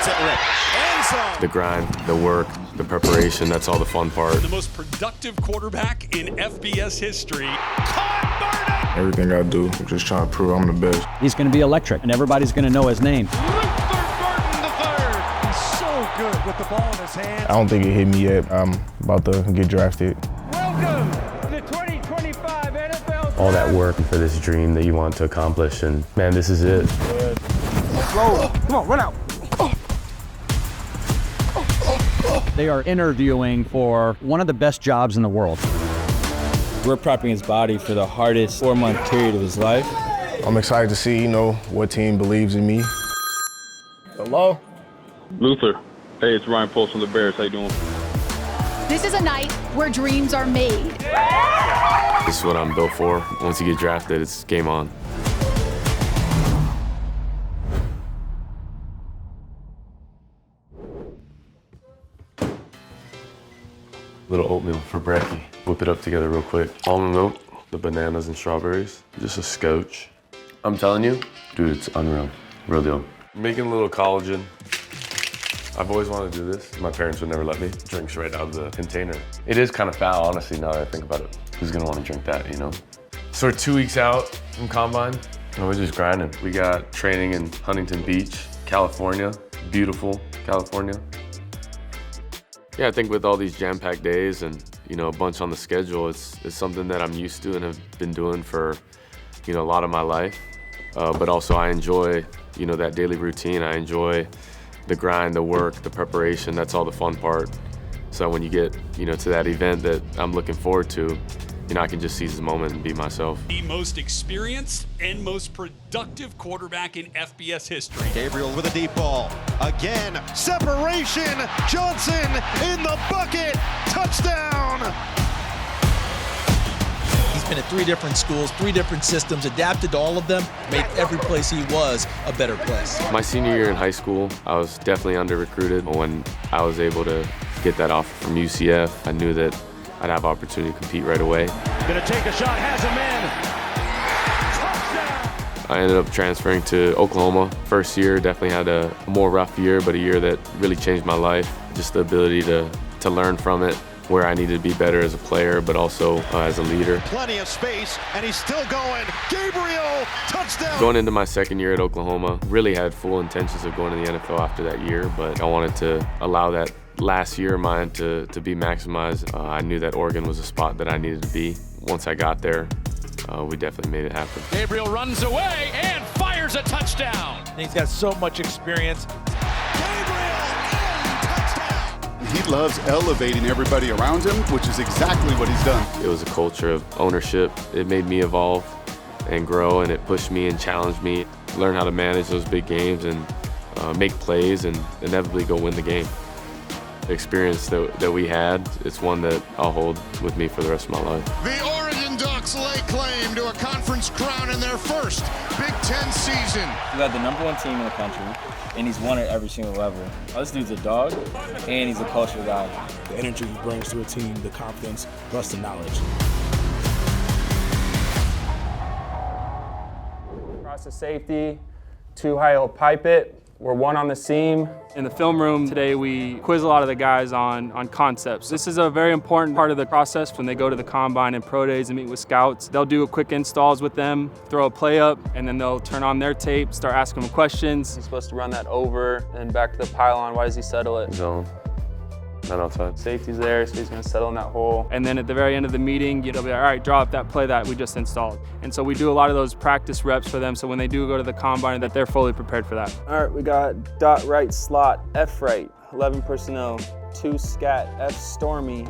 it rip. End zone. The grind, the work, the preparation, that's all the fun part. The most productive quarterback in FBS history. Caught Burden! Everything I do, I'm just trying to prove I'm the best. He's going to be electric, and everybody's going to know his name. Burden the third. He's so good with the ball in his hands. I don't think it hit me yet. I'm about to get drafted. Welcome to the 2025 NFL. All that work for this dream that you want to accomplish, and man, this is it. Roll. Come on, run out. They are interviewing for one of the best jobs in the world. We're prepping his body for the hardest 4-month period of his life. I'm excited to see, what team believes in me. Hello? Luther. Hey, it's Ryan Post from the Bears. How you doing? This is a night where dreams are made. This is what I'm built for. Once you get drafted, it's game on. Little oatmeal for brekkie. Whip it up together real quick. Almond milk, the bananas and strawberries, just a scotch. I'm telling you, dude, it's unreal, real deal. Making a little collagen. I've always wanted to do this. My parents would never let me. Drinks right out of the container. It is kind of foul, honestly, now that I think about it. Who's gonna want to drink that, So we're 2 weeks out from Combine, and we're just grinding. We got training in Huntington Beach, California, beautiful California. Yeah, I think with all these jam-packed days and, a bunch on the schedule, it's something that I'm used to and have been doing for, a lot of my life. But also I enjoy, that daily routine. I enjoy the grind, the work, the preparation. That's all the fun part. So when you get, to that event that I'm looking forward to, I can just seize the moment and be myself. The most experienced and most productive quarterback in FBS history. Gabriel with a deep ball. Again, separation. Johnson in the bucket. Touchdown. He's been at 3 different schools, 3 different systems, adapted to all of them, made every place he was a better place. My senior year in high school, I was definitely under-recruited. When I was able to get that offer from UCF, I knew that I'd have opportunity to compete right away. Gonna take a shot, has a man. Touchdown. I ended up transferring to Oklahoma. First year, definitely had a more rough year, but a year that really changed my life. Just the ability to learn from it, where I needed to be better as a player, but also as a leader. Plenty of space, and he's still going. Gabriel, touchdown. Going into my second year at Oklahoma, really had full intentions of going to the NFL after that year, but I wanted to allow that last year of mine to be maximized. I knew that Oregon was a spot that I needed to be. Once I got there, we definitely made it happen. Gabriel runs away and fires a touchdown. And he's got so much experience. He loves elevating everybody around him, which is exactly what he's done. It was a culture of ownership. It made me evolve and grow, and it pushed me and challenged me. Learn how to manage those big games and make plays and inevitably go win the game. The experience that we had, it's one that I'll hold with me for the rest of my life. The Oregon Ducks lay claim to a conference crown in their first Big Ten season. We got the #1 team in the country, and he's won at every single level. This dude's a dog, and he's a culture guy. The energy he brings to a team, the confidence, plus the knowledge. Across the safety, 2 high, he'll pipe it. We're 1 on the seam. In the film room today, we quiz a lot of the guys on concepts. This is a very important part of the process when they go to the combine and pro days and meet with scouts. They'll do a quick installs with them, throw a play up, and then they'll turn on their tape, start asking them questions. He's supposed to run that over and back to the pylon. Why does he settle it? Zone, not outside. Safety's there, so he's gonna settle in that hole. And then at the very end of the meeting, you'll be like, all right, draw up that play that we just installed. And so we do a lot of those practice reps for them, so when they do go to the combine, that they're fully prepared for that. All right, we got dot right slot, F right, 11 personnel, 2 scat, F stormy.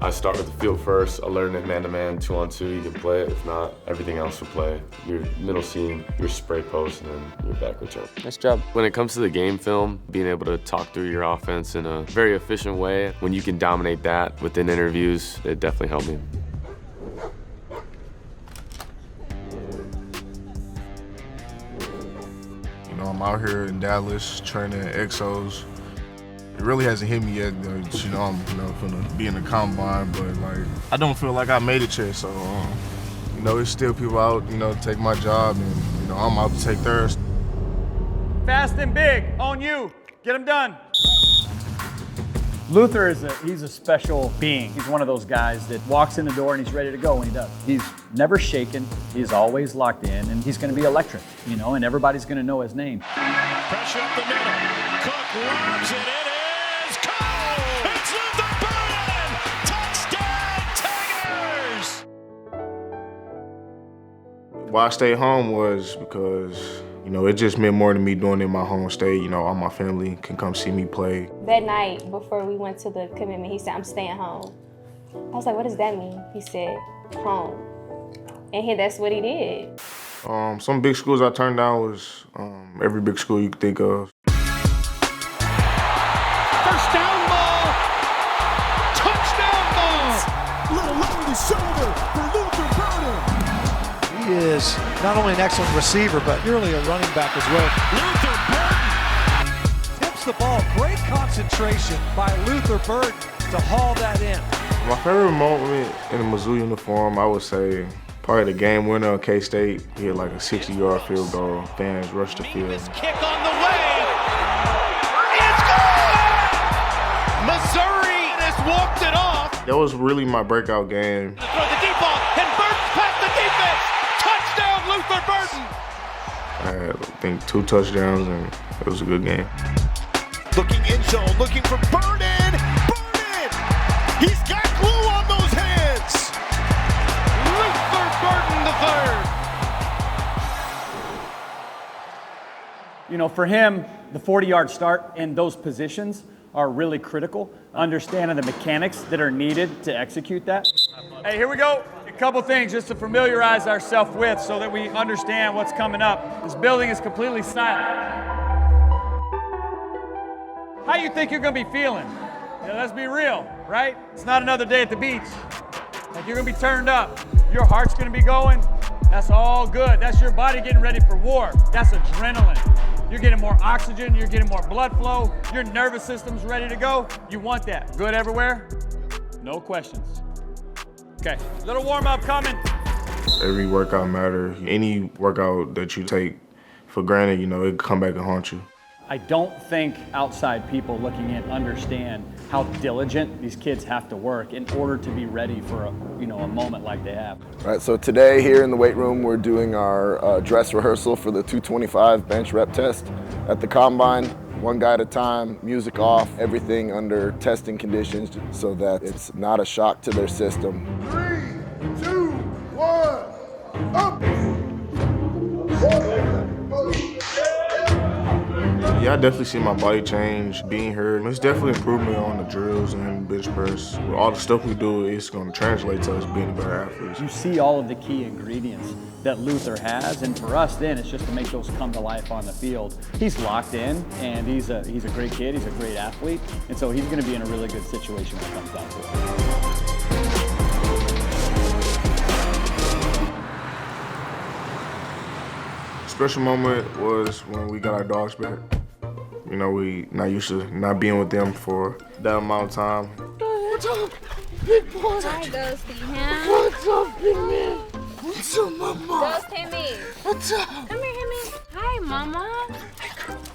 I start with the field first. I learn it man-to-man, 2-on-2, you can play it. If not, everything else will play. Your middle seam, your spray post, and then your back return. Nice job. When it comes to the game film, being able to talk through your offense in a very efficient way, when you can dominate that within interviews, it definitely helped me. I'm out here in Dallas training exos. It really hasn't hit me yet, I'm finna be in the combine, but I don't feel like I made it yet, so there's still people out, take my job, and I'm out to take theirs. Fast and big, on you. Get him done. Luther he's a special being. He's one of those guys that walks in the door and he's ready to go when he does. He's never shaken, he's always locked in, and he's gonna be electric, you know, and everybody's gonna know his name. Pressure up the middle. Cook lobs it. It is Cole! It's Luther Burden! Touchdown, Tigers! Why I stayed home was because, you know, it just meant more to me doing it in my home state. You know, all my family can come see me play. That night before we went to the commitment, he said, I'm staying home. I was like, what does that mean? He said, home. And that's what he did. Some big schools I turned down was every big school you could think of. First down ball. Touchdown ball. Little over the shoulder for Luther Burden. He is not only an excellent receiver, but really a running back as well. Luther Burden Tips the ball. Great concentration by Luther Burden to haul that in. My favorite moment in a Mizzou uniform, I would say, probably the game winner of K-State. He had like a 60-yard field goal. Fans rushed the field. kick on the way. It's good! Missouri has walked it off. That was really my breakout game. Throw the deep ball, and Burden's past the defense. Touchdown, Luther Burden. I had, I think, 2 touchdowns, and it was a good game. Looking in zone, looking for Burden. Burden! He's got glue on those hands. Luther Burden the third. You know, for him, the 40-yard start in those positions are really critical. Understanding the mechanics that are needed to execute that. Hey, here we go. A couple things just to familiarize ourselves with so that we understand what's coming up. This building is completely silent. How you think you're gonna be feeling? Yeah, let's be real, right? It's not another day at the beach. Like, you're gonna be turned up. Your heart's gonna be going. That's all good. That's your body getting ready for war. That's adrenaline. You're getting more oxygen, you're getting more blood flow, your nervous system's ready to go. You want that. Good everywhere? No questions. Okay, little warm up coming. Every workout matters. Any workout that you take for granted, you know, it come back and haunt you. I don't think outside people looking in understand how diligent these kids have to work in order to be ready for a moment like they have. All right, so today here in the weight room, we're doing our dress rehearsal for the 225 bench rep test. At the combine, one guy at a time, music off, everything under testing conditions so that it's not a shock to their system. 3, 2, 1, up! Yeah, I definitely see my body change being here. It's definitely improvement on the drills and bench press. With all the stuff we do, it's going to translate to us being a better athlete. You see all of the key ingredients that Luther has, and for us then, it's just to make those come to life on the field. He's locked in, and he's a great kid, he's a great athlete, and so he's going to be in a really good situation when it comes down to it. Special moment was when we got our dogs back. You know, we not used to not being with them for that amount of time. What's up, big boy? Hi, Ghosty, huh? What's up, big man? What's up, mama? Ghost, Hemi. What's up? Come here, Hemi. Hi, Mama.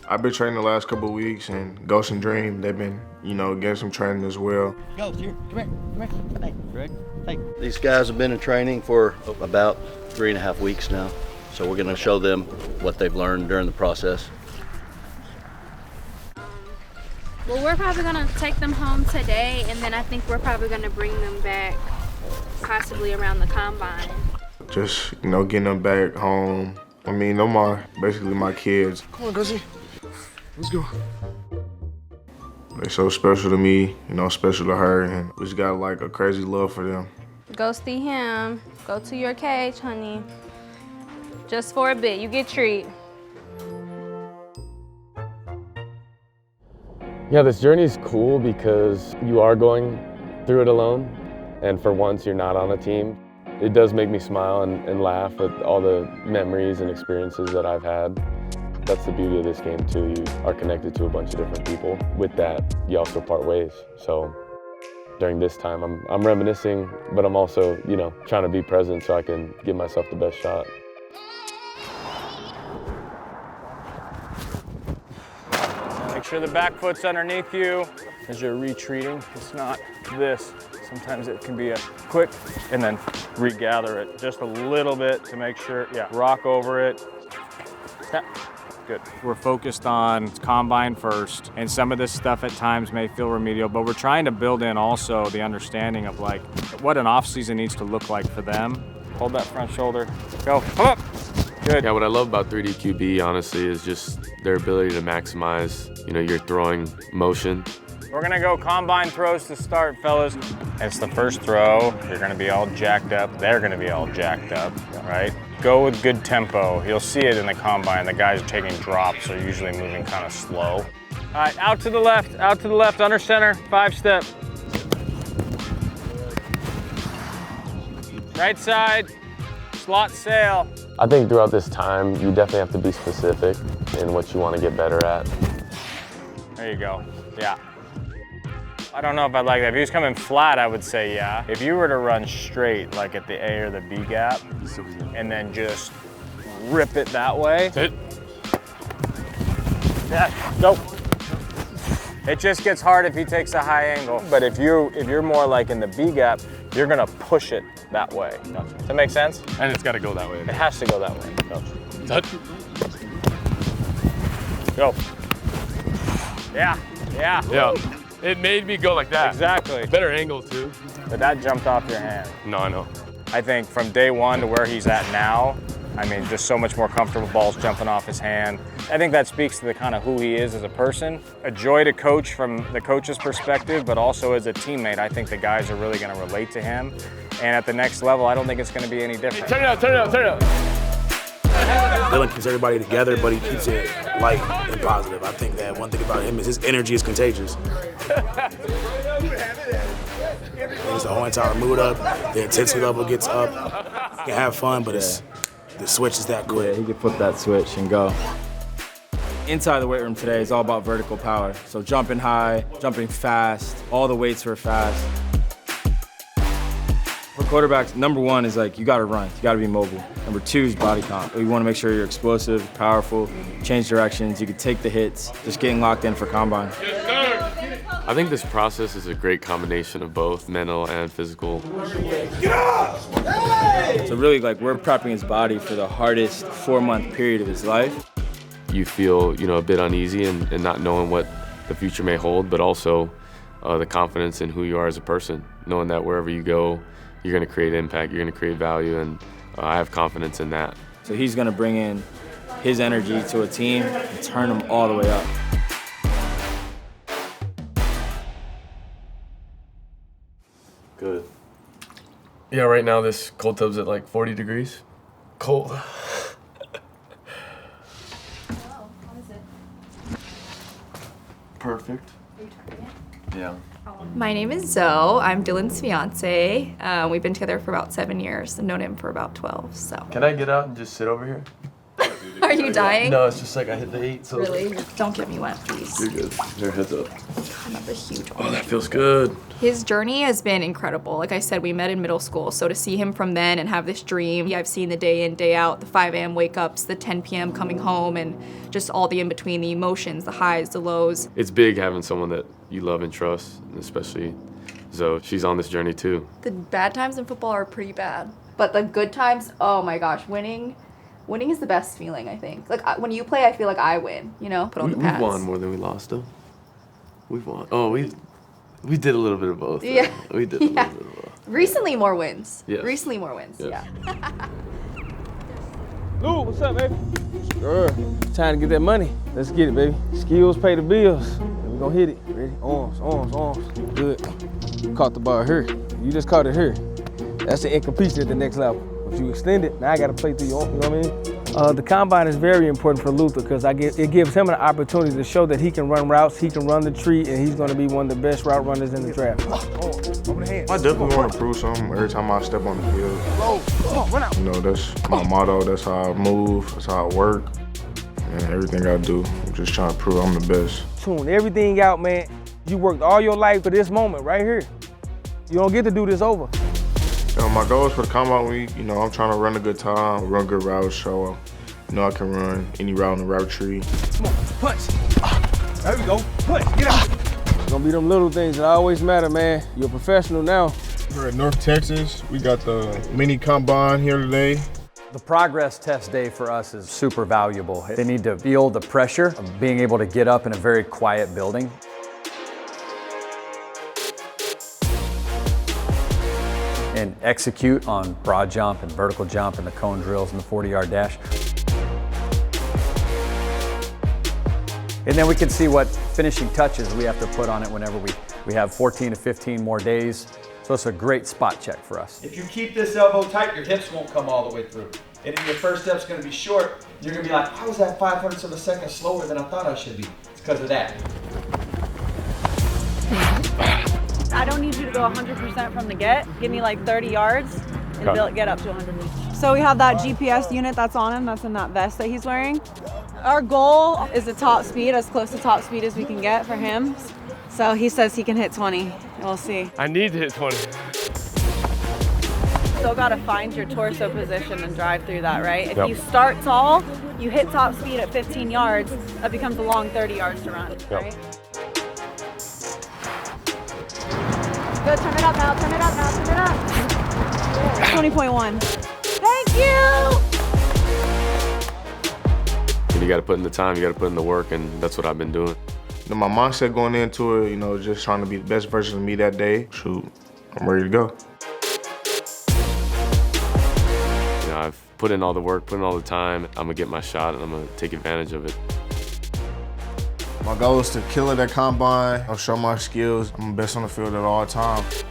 I've been training the last couple of weeks, and Ghost and Dream, they've been, you know, getting some training as well. Ghost, here, come here. Hey, Greg. Hey. These guys have been in training for about 3.5 weeks now. So we're going to show them what they've learned during the process. Well, we're probably going to take them home today, and then I think we're probably going to bring them back possibly around the combine. Just, you know, getting them back home. I mean, they're basically my kids. Come on, Guzzy. Let's go. They're so special to me, you know, special to her, and we just got like a crazy love for them. Ghosty him. Go to your cage, honey. Just for a bit, you get treat. Yeah, this journey is cool because you are going through it alone, and for once you're not on a team. It does make me smile and laugh at all the memories and experiences that I've had. That's the beauty of this game too. You are connected to a bunch of different people. With that, you also part ways. So during this time, I'm reminiscing, but I'm also, you know, trying to be present so I can give myself the best shot. sure the back foot's underneath you as you're retreating. It's not this. Sometimes it can be a quick and then regather it just a little bit to make sure, yeah, rock over it. Yeah. Good. We're focused on combine first, and some of this stuff at times may feel remedial, but we're trying to build in also the understanding of like what an off season needs to look like for them. Hold that front shoulder. Go. Come up. Good. Yeah, what I love about 3D QB, honestly, is just their ability to maximize, your throwing motion. We're gonna go combine throws to start, fellas. It's the first throw. You're gonna be all jacked up. They're gonna be all jacked up, right? Go with good tempo. You'll see it in the combine. The guys taking drops are usually moving kind of slow. All right, out to the left, under center, 5-step. Right side, slot sail. I think throughout this time, you definitely have to be specific in what you want to get better at. There you go, yeah. I don't know if I'd like that. If he was coming flat, I would say yeah. If you were to run straight, like at the A or the B gap, and then just rip it that way. Yeah, go. It just gets hard if he takes a high angle. But if you're more like in the B gap, you're gonna push it that way. Does that make sense? And it's gotta go that way. It has to go that way. Go. Yeah, yeah. Yeah. It made me go like that. Exactly. Better angle too. But that jumped off your hand. No, I know. I think from day one to where he's at now, I mean, just so much more comfortable, balls jumping off his hand. I think that speaks to the kind of who he is as a person. A joy to coach from the coach's perspective, but also as a teammate, I think the guys are really gonna relate to him. And at the next level, I don't think it's gonna be any different. Turn it up, turn it up, turn it up. Dylan keeps everybody together, but he keeps it light and positive. I think that one thing about him is his energy is contagious. Brings the whole entire mood up, the intensity level gets up. You can have fun, but the switch is that quick. Yeah, he can flip that switch and go. Inside the weight room today is all about vertical power. So jumping high, jumping fast, all the weights were fast. For quarterbacks, number one is like, you gotta run, you gotta be mobile. Number two is body comp. You wanna make sure you're explosive, powerful, change directions, you can take the hits, just getting locked in for combine. I think this process is a great combination of both mental and physical. So really, like, we're prepping his body for the hardest 4-month period of his life. You feel, a bit uneasy and not knowing what the future may hold, but also the confidence in who you are as a person, knowing that wherever you go, you're gonna create impact, you're gonna create value, and I have confidence in that. So he's gonna bring in his energy to a team and turn them all the way up. Good. Yeah, right now this cold tub's at like 40 degrees. Cold. Perfect. Yeah. My name is Zoe. I'm Dylan's fiance. We've been together for about 7 years. I've known him for about 12, so. Can I get out and just sit over here? Are you dying? No, it's just like I hit the 8, so. Really? Don't get me wet, please. You're good. Here, heads up. Another huge one. Oh, that feels good. His journey has been incredible. Like I said, we met in middle school, so to see him from then and have this dream, I've seen the day in, day out, the 5 a.m. wake-ups, the 10 p.m. coming home, and just all the in-between, the emotions, the highs, the lows. It's big having someone that you love and trust, especially Zoe. She's on this journey too. The bad times in football are pretty bad, but the good times, oh my gosh, winning is the best feeling, I think. Like, when you play, I feel like I win, Put on the pads. We've won more than we lost, though. We've won. Oh, we did a little bit of both. Yeah. We did a little bit of both. Recently, more wins. Yes. Recently, more wins, yes. Yeah. Lou, what's up, baby? Sure. Time to get that money. Let's get it, baby. Skills pay the bills. And we're gonna hit it. Ready? Arms, arms, arms. Good. Caught the ball here. You just caught it here. That's the incompletion at the next level. If you extend it, now I gotta play through your arm, you know what I mean? The combine is very important for Luther because it gives him an opportunity to show that he can run routes, he can run the tree, and he's gonna be one of the best route runners in the draft. Over the hand. I definitely want to prove something every time I step on the field. Come on, run out. That's my motto, that's how I move, that's how I work, and everything I do, I'm just trying to prove I'm the best. Tune everything out, man. You worked all your life for this moment right here. You don't get to do this over. My goals for the combine week, I'm trying to run a good time, run good routes, show I can run any route in the route tree. Come on, punch. There we go. Push, get out. It's gonna be them little things that always matter, man. You're a professional now. We're in North Texas. We got the mini combine here today. The progress test day for us is super valuable. They need to feel the pressure of being able to get up in a very quiet building. And execute on broad jump and vertical jump and the cone drills and the 40-yard dash. And then we can see what finishing touches we have to put on it whenever we have 14 to 15 more days. So it's a great spot check for us. If you keep this elbow tight, your hips won't come all the way through. And if your first step's gonna be short, you're gonna be like, how was that 0.05 of a second slower than I thought I should be? It's because of that. I don't need you to go 100% from the get. Give me like 30 yards and get up to 100 meters. So we have that GPS unit that's on him, that's in that vest that he's wearing. Our goal is the top speed, as close to top speed as we can get for him. So he says he can hit 20. We'll see. I need to hit 20. Still gotta find your torso position and drive through that, right? If Yep. you start tall, you hit top speed at 15 yards, that becomes a long 30 yards to run, right? Good, turn it up now, turn it up now, turn it up. 20.1. Thank you! And you got to put in the time, you got to put in the work, and that's what I've been doing. My mindset going into it, just trying to be the best version of me that day. Shoot, I'm ready to go. I've put in all the work, put in all the time. I'm gonna get my shot and I'm gonna take advantage of it. My goal is to kill it at combine. I'll show my skills. I'm the best on the field at all times.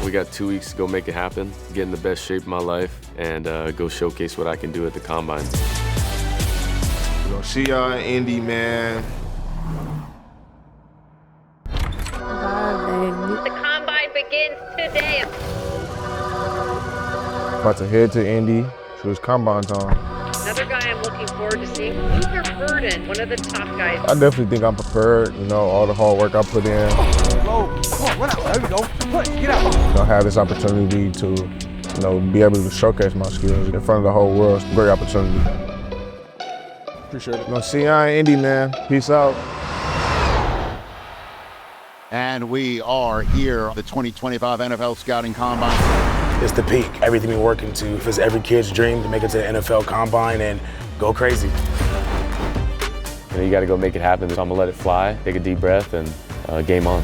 We got 2 weeks to go make it happen, get in the best shape of my life, and go showcase what I can do at the combine. We're gonna see y'all in Indy, man. The combine begins today. About to head to Indy. So it's combine time. Another guy I'm looking forward to seeing, Luther Burden, one of the top guys. I definitely think I'm prepared. All the hard work I put in. Go. Come on, run out. There we go. Push, get out. I'll have this opportunity to, be able to showcase my skills in front of the whole world. It's a great opportunity. Appreciate it. Gonna see y'all in Indy, man. Peace out. And we are here, the 2025 NFL Scouting Combine. It's the peak. Everything we're working to. It's every kid's dream to make it to the NFL Combine and go crazy. You got to go make it happen. So I'm gonna let it fly, take a deep breath, and game on.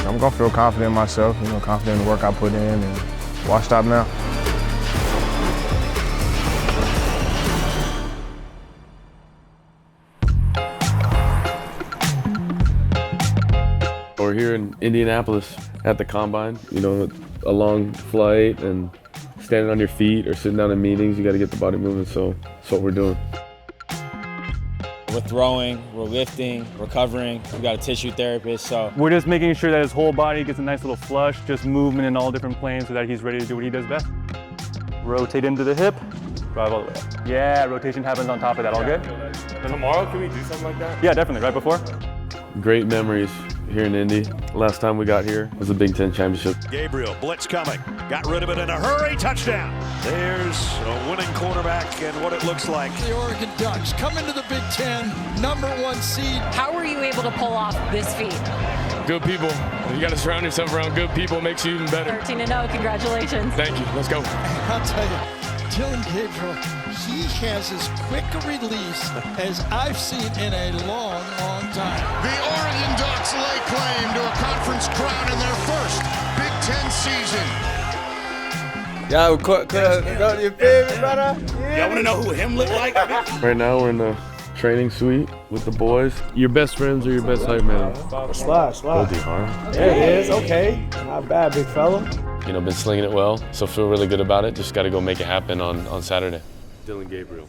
I'm gonna feel confident in myself, confident in the work I put in, and why stop now? We're here in Indianapolis at the combine, a long flight and standing on your feet or sitting down in meetings, you got to get the body moving, so that's what we're doing. We're throwing, we're lifting, we're covering, we got a tissue therapist, so. We're just making sure that his whole body gets a nice little flush, just movement in all different planes so that he's ready to do what he does best. Rotate into the hip, drive all the way up. Yeah, rotation happens on top of that, all good? Tomorrow, can we do something like that? Yeah, definitely, right before. Great memories here in Indy. Last time we got here was the Big Ten Championship. Gabriel, blitz coming. Got rid of it in a hurry. Touchdown. There's a winning quarterback and what it looks like. The Oregon Ducks come into the Big Ten, #1 seed. How were you able to pull off this feat? Good people. You got to surround yourself around good people. Makes you even better. 13-0, congratulations. Thank you. Let's go. I'll tell you, Dylan Gabriel, he has as quick a release as I've seen in a long, long time. The Oregon Ducks lay claim to a conference crown in their first Big Ten season. Y'all, you feel me, brother? Y'all want to know who him look like? Right now we're in the training suite with the boys. Your best friends are your best hype man. Slide. Goldie, huh? There it is, okay. Not bad, big fella. Been slinging it well, so feel really good about it. Just got to go make it happen on Saturday. Dylan Gabriel.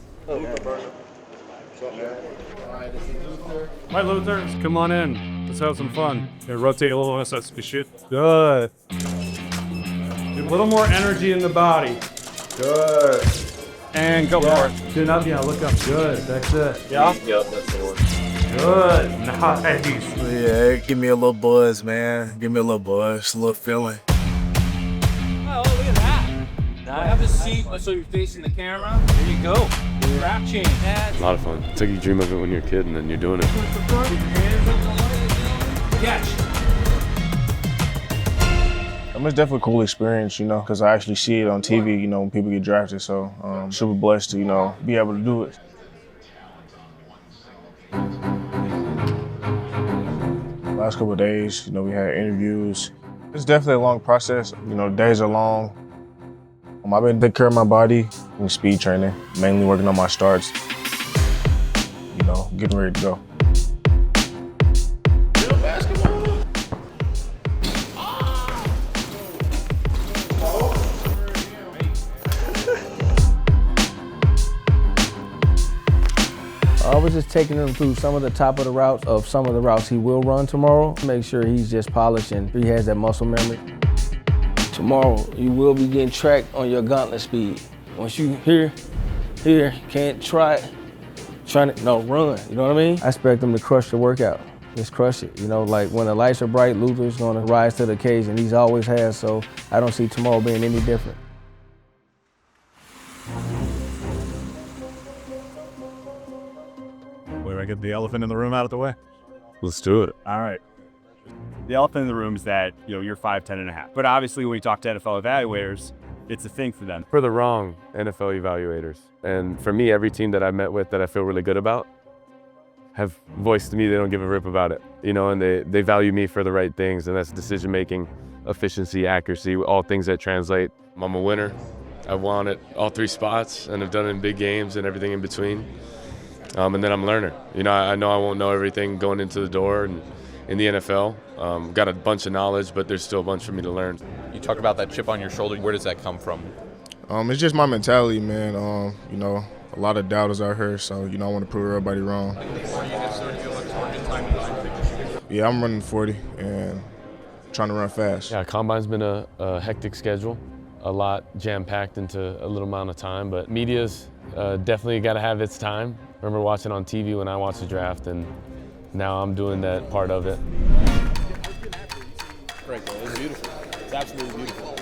Hi, Luther. Come on in. Let's have some fun. Rotate a little. That's shit. Good. A little more energy in the body. Good. And go for it. Chin up, look up. Good. That's it. Yeah? Yep, that's the one. Good. Nice. Yeah, give me a little buzz, man. Give me a little buzz, a little feeling. Oh, look at that. Have a seat so you're facing the camera. There you go. Wrap change. A lot of fun. It's like you dream of it when you're a kid and then you're doing it. Catch. It's definitely a cool experience, you know, because I actually see it on TV, you know, when people get drafted. So super blessed to, you know, be able to do it. Last couple of days, you know, we had interviews. It's definitely a long process. You know, days are long. I've been taking care of my body and speed training, mainly working on my starts, you know, getting ready to go. I was just taking him through some of the top of the routes of some of the routes he will run tomorrow. Make sure he's just polished and he has that muscle memory. Tomorrow, you will be getting tracked on your gauntlet speed. Once you can't try it, run, you know what I mean? I expect him to crush the workout, just crush it. You know, like when the lights are bright, Luther's gonna rise to the occasion. He's always has, so I don't see tomorrow being any different. Where do I get the elephant in the room out of the way? Let's do it. All right. The elephant in the room is that, you know, you're 5'10 and a half. But obviously when we talk to NFL evaluators, it's a thing for them. For the wrong NFL evaluators. And for me, every team that I met with that I feel really good about have voiced to me they don't give a rip about it. You know, and they value me for the right things, and that's decision-making, efficiency, accuracy, all things that translate. I'm a winner. I've won at all 3 spots, and I've done it in big games and everything in between. And then I'm a learner. You know I won't know everything going into the door and in the NFL. Got a bunch of knowledge, but there's still a bunch for me to learn. You talk about that chip on your shoulder. Where does that come from? It's just my mentality, man. You know, a lot of doubters out here, so, you know, I want to prove everybody wrong. Yeah, I'm running 40 and trying to run fast. Yeah, Combine's been a hectic schedule, a lot jam-packed into a little amount of time, but media's definitely got to have its time. I remember watching on TV when I watched the draft, and now I'm doing that part of it. Right, it's beautiful. It's absolutely beautiful.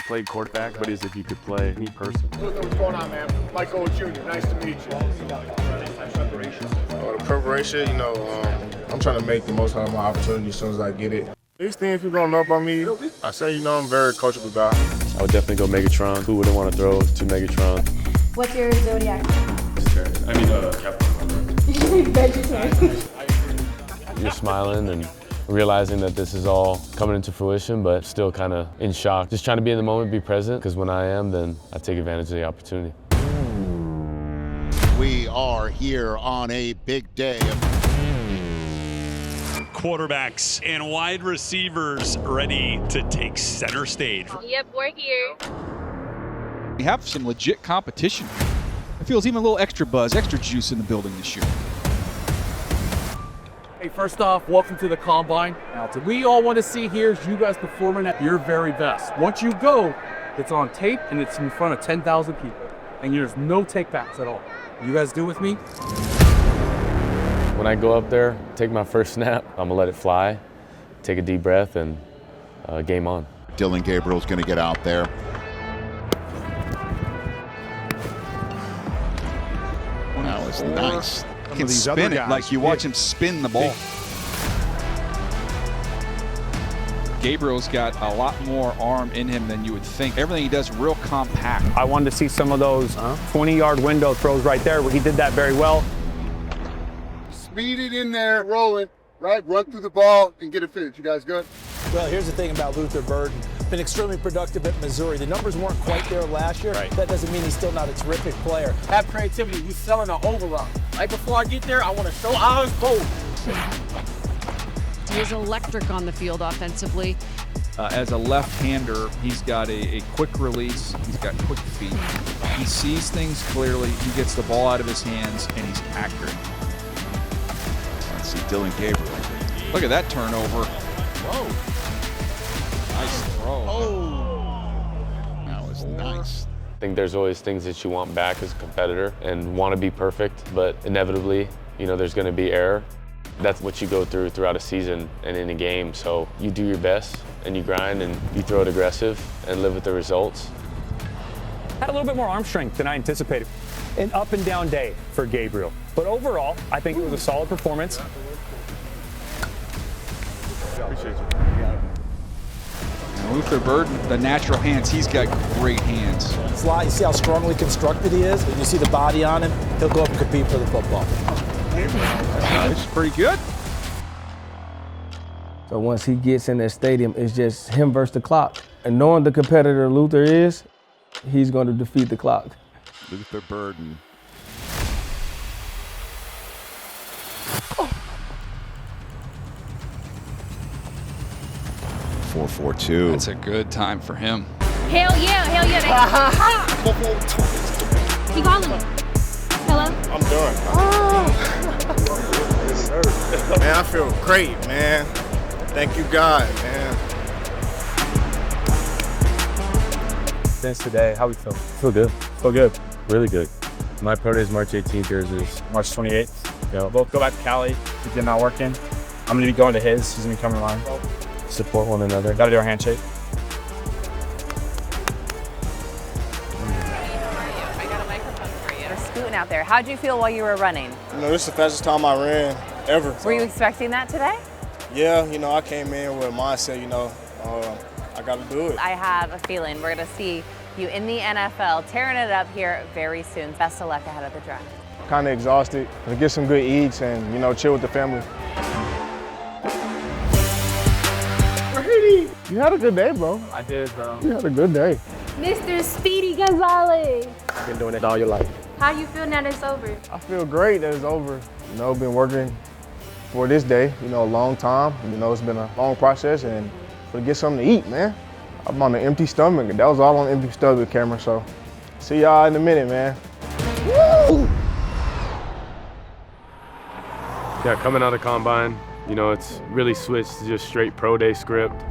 Played quarterback, but as if you could play any person. What's going on, man? Michael Jr., nice to meet you. The preparation, you know, I'm trying to make the most out of my opportunity as soon as I get it. These things people don't know about me, I say, you know, I'm a very coachable guy. I would definitely go Megatron. Who wouldn't want to throw to Megatron? What's your zodiac? Capricorn. You're smiling and realizing that this is all coming into fruition, but still kind of in shock. Just trying to be in the moment, be present, because when I am, then I take advantage of the opportunity. We are here on a big day. Quarterbacks and wide receivers ready to take center stage. Yep, we're here. We have some legit competition. It feels even a little extra buzz, extra juice in the building this year. Hey, first off, welcome to the Combine. Now, we all want to see here is you guys performing at your very best. Once you go, it's on tape and it's in front of 10,000 people. And there's no takebacks at all. You guys do with me? When I go up there, take my first snap, I'm gonna let it fly, take a deep breath, and game on. Dillon Gabriel's gonna get out there. That was nice. He can spin it like you watch him spin the ball. Gabriel's got a lot more arm in him than you would think. Everything he does real compact. I wanted to see some of those 20-yard window throws right there, where he did that very well. Speed it in there, roll it, right? Run through the ball and get it finished. You guys good? Well, here's the thing about Luther Burden. Been extremely productive at Missouri. The numbers weren't quite there last year. Right. That doesn't mean he's still not a terrific player. Have creativity. He's selling an overrun. Right before I get there, I want to show I was bold. He is electric on the field offensively. As a left-hander, he's got a quick release. He's got quick feet. He sees things clearly. He gets the ball out of his hands, and he's accurate. Let's see Dillon Gabriel. Look at that turnover. Whoa. Nice throw. Oh. That was nice. I think there's always things that you want back as a competitor and want to be perfect, but inevitably, you know, there's going to be error. That's what you go through throughout a season and in a game. So you do your best and you grind and you throw it aggressive and live with the results. Had a little bit more arm strength than I anticipated. An up and down day for Gabriel. But overall, I think it was a solid performance. Appreciate you. And Luther Burden, the natural hands, he's got great hands. Fly, you see how strongly constructed he is? You see the body on him, he'll go up and compete for the football. It's pretty good. So once he gets in that stadium, it's just him versus the clock. And knowing the competitor Luther is, he's going to defeat the clock. Luther Burden. Oh. 4.42. That's a good time for him. Hell yeah, hell yeah. He calling me. Hello? I'm done. Man, I feel great, man. Thank you, God, man. Since today, how we feel? Feel good. Feel good. Really good. My pro day is March 18th, yours is March 28th. Go. Both go back to Cali. If you're not working, I'm gonna be going to his. He's gonna be coming to mine. support one another. Gotta do our handshake. I got a microphone for you. You're scooting out there. How'd you feel while you were running? You know, this is the fastest time I ran ever. Were you expecting that today? Yeah, you know, I came in with a mindset, you know, I got to do it. I have a feeling we're going to see you in the NFL, tearing it up here very soon. Best of luck ahead of the draft. Kind of exhausted. To get some good eats and, you know, chill with the family. Brady, you had a good day, bro. I did, bro. You had a good day. Mr. Speedy Gonzalez. You've been doing it all your life. How you feel now that it's over? I feel great that it's over. You know, been working for this day, you know, a long time. You know, it's been a long process and to get something to eat, man. I'm on an empty stomach. That was all on empty stomach camera, so see y'all in a minute, man. Woo! Yeah, coming out of Combine, you know, it's really switched to just straight pro day script.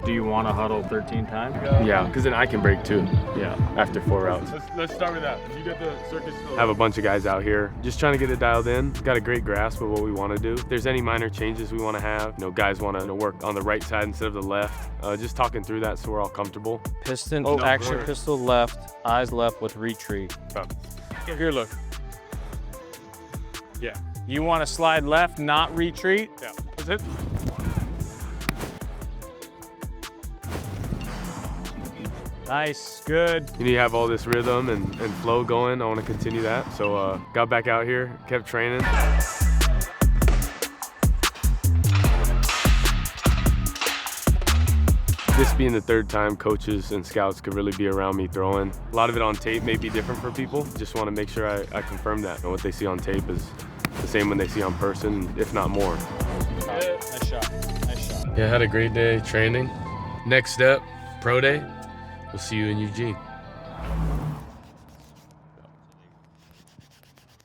Do you want to huddle 13 times? Yeah, because then I can break too. Yeah. After 4 routes. Let's start with that. You got the circus still. Have a bunch of guys out here just trying to get it dialed in. Got a great grasp of what we want to do. If there's any minor changes we want to have, you know, guys want to work on the right side instead of the left. Just talking through that so we're all comfortable. Piston, action pistol left, eyes left with retreat. Here, look. Yeah. You want to slide left, not retreat? Yeah. That's it. Nice, good. You need to have all this rhythm and flow going. I want to continue that. So got back out here, kept training. This being the third time coaches and scouts could really be around me throwing. A lot of it on tape may be different for people. Just want to make sure I confirm that. And what they see on tape is the same when they see on person, if not more. Nice shot, nice shot. Yeah, had a great day training. Next step, pro day. We'll see you in Eugene.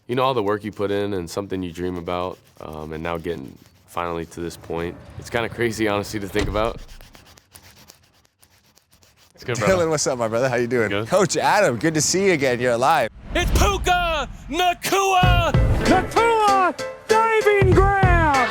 You know, all the work you put in and something you dream about, and now getting finally to this point. It's kind of crazy, honestly, to think about. It's good, brother. Dylan, what's up, my brother? How you doing? Good. Coach Adam, good to see you again. You're alive. It's Puka Nacua! Nacua diving grab!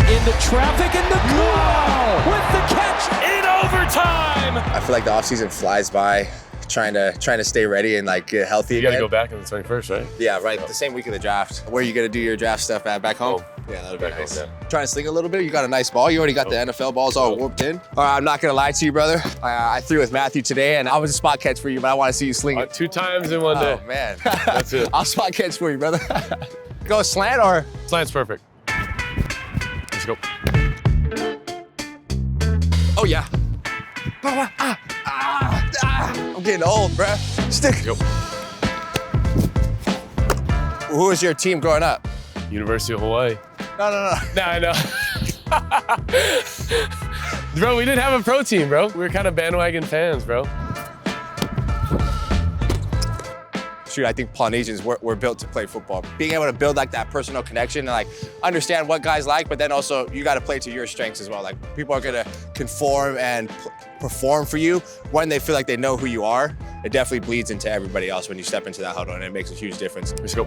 In the traffic and Nacua with the catch in overtime! I feel like the offseason flies by, trying to stay ready and like get healthy You again. gotta go back on the 21st, right? Yeah, right. The same week of the draft. Where are you gonna do your draft stuff at? Back home? Yeah, that'll be nice. Home, Trying to sling a little bit. You got a nice ball. You already got the NFL balls all warped in. All right, I'm not gonna lie to you, brother. I threw with Matthew today, and I was a spot catch for you, but I want to see you sling it. 2 times in one day. Oh man, That's it. I'll spot catch for you, brother. Go slant or? Slant's perfect. Let's go. Oh yeah. I'm getting old, bruh. Stick. Go. Who was your team growing up? University of Hawaii. No. Nah, I know. Bro, we didn't have a pro team, bro. We were kind of bandwagon fans, bro. Shoot, I think Polynesians were built to play football. Being able to build like that personal connection and like understand what guys like, but then also you got to play to your strengths as well. Like people are gonna conform and perform for you when they feel like they know who you are. It definitely bleeds into everybody else when you step into that huddle, and it makes a huge difference. Let's go.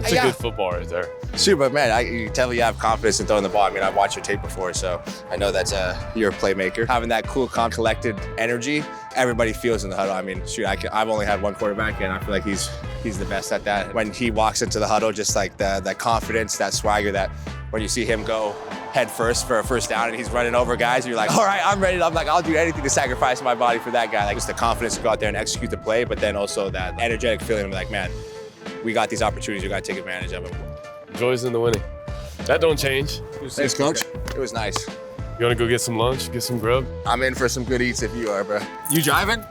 That's a good football right there. Shoot, but man, you tell me you have confidence in throwing the ball. I mean, I've watched your tape before, so I know that's you're a playmaker. Having that cool, calm, collected energy, everybody feels in the huddle. I mean, shoot, I've only had one quarterback, and I feel like he's the best at that. When he walks into the huddle, just like that confidence, that swagger, that when you see him go head first for a first down and he's running over guys, you're like, all right, I'm ready. I'm like, I'll do anything to sacrifice my body for that guy. Like, just the confidence to go out there and execute the play, but then also that energetic feeling of like, man, we got these opportunities, we got to take advantage of them. Joy's in the winning. That don't change. Thanks, Coach. It was nice. You want to go get some lunch, get some grub? I'm in for some good eats if you are, bro. You driving?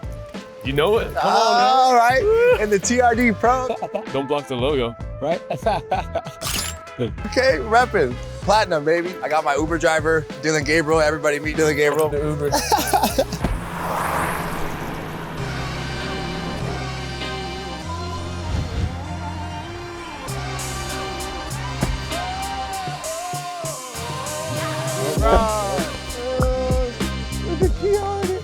You know it. Come on, all right. And the TRD Pro. Don't block the logo. Right? Okay, repping. Platinum, baby. I got my Uber driver, Dylan Gabriel. Everybody meet Dylan Gabriel. The Uber.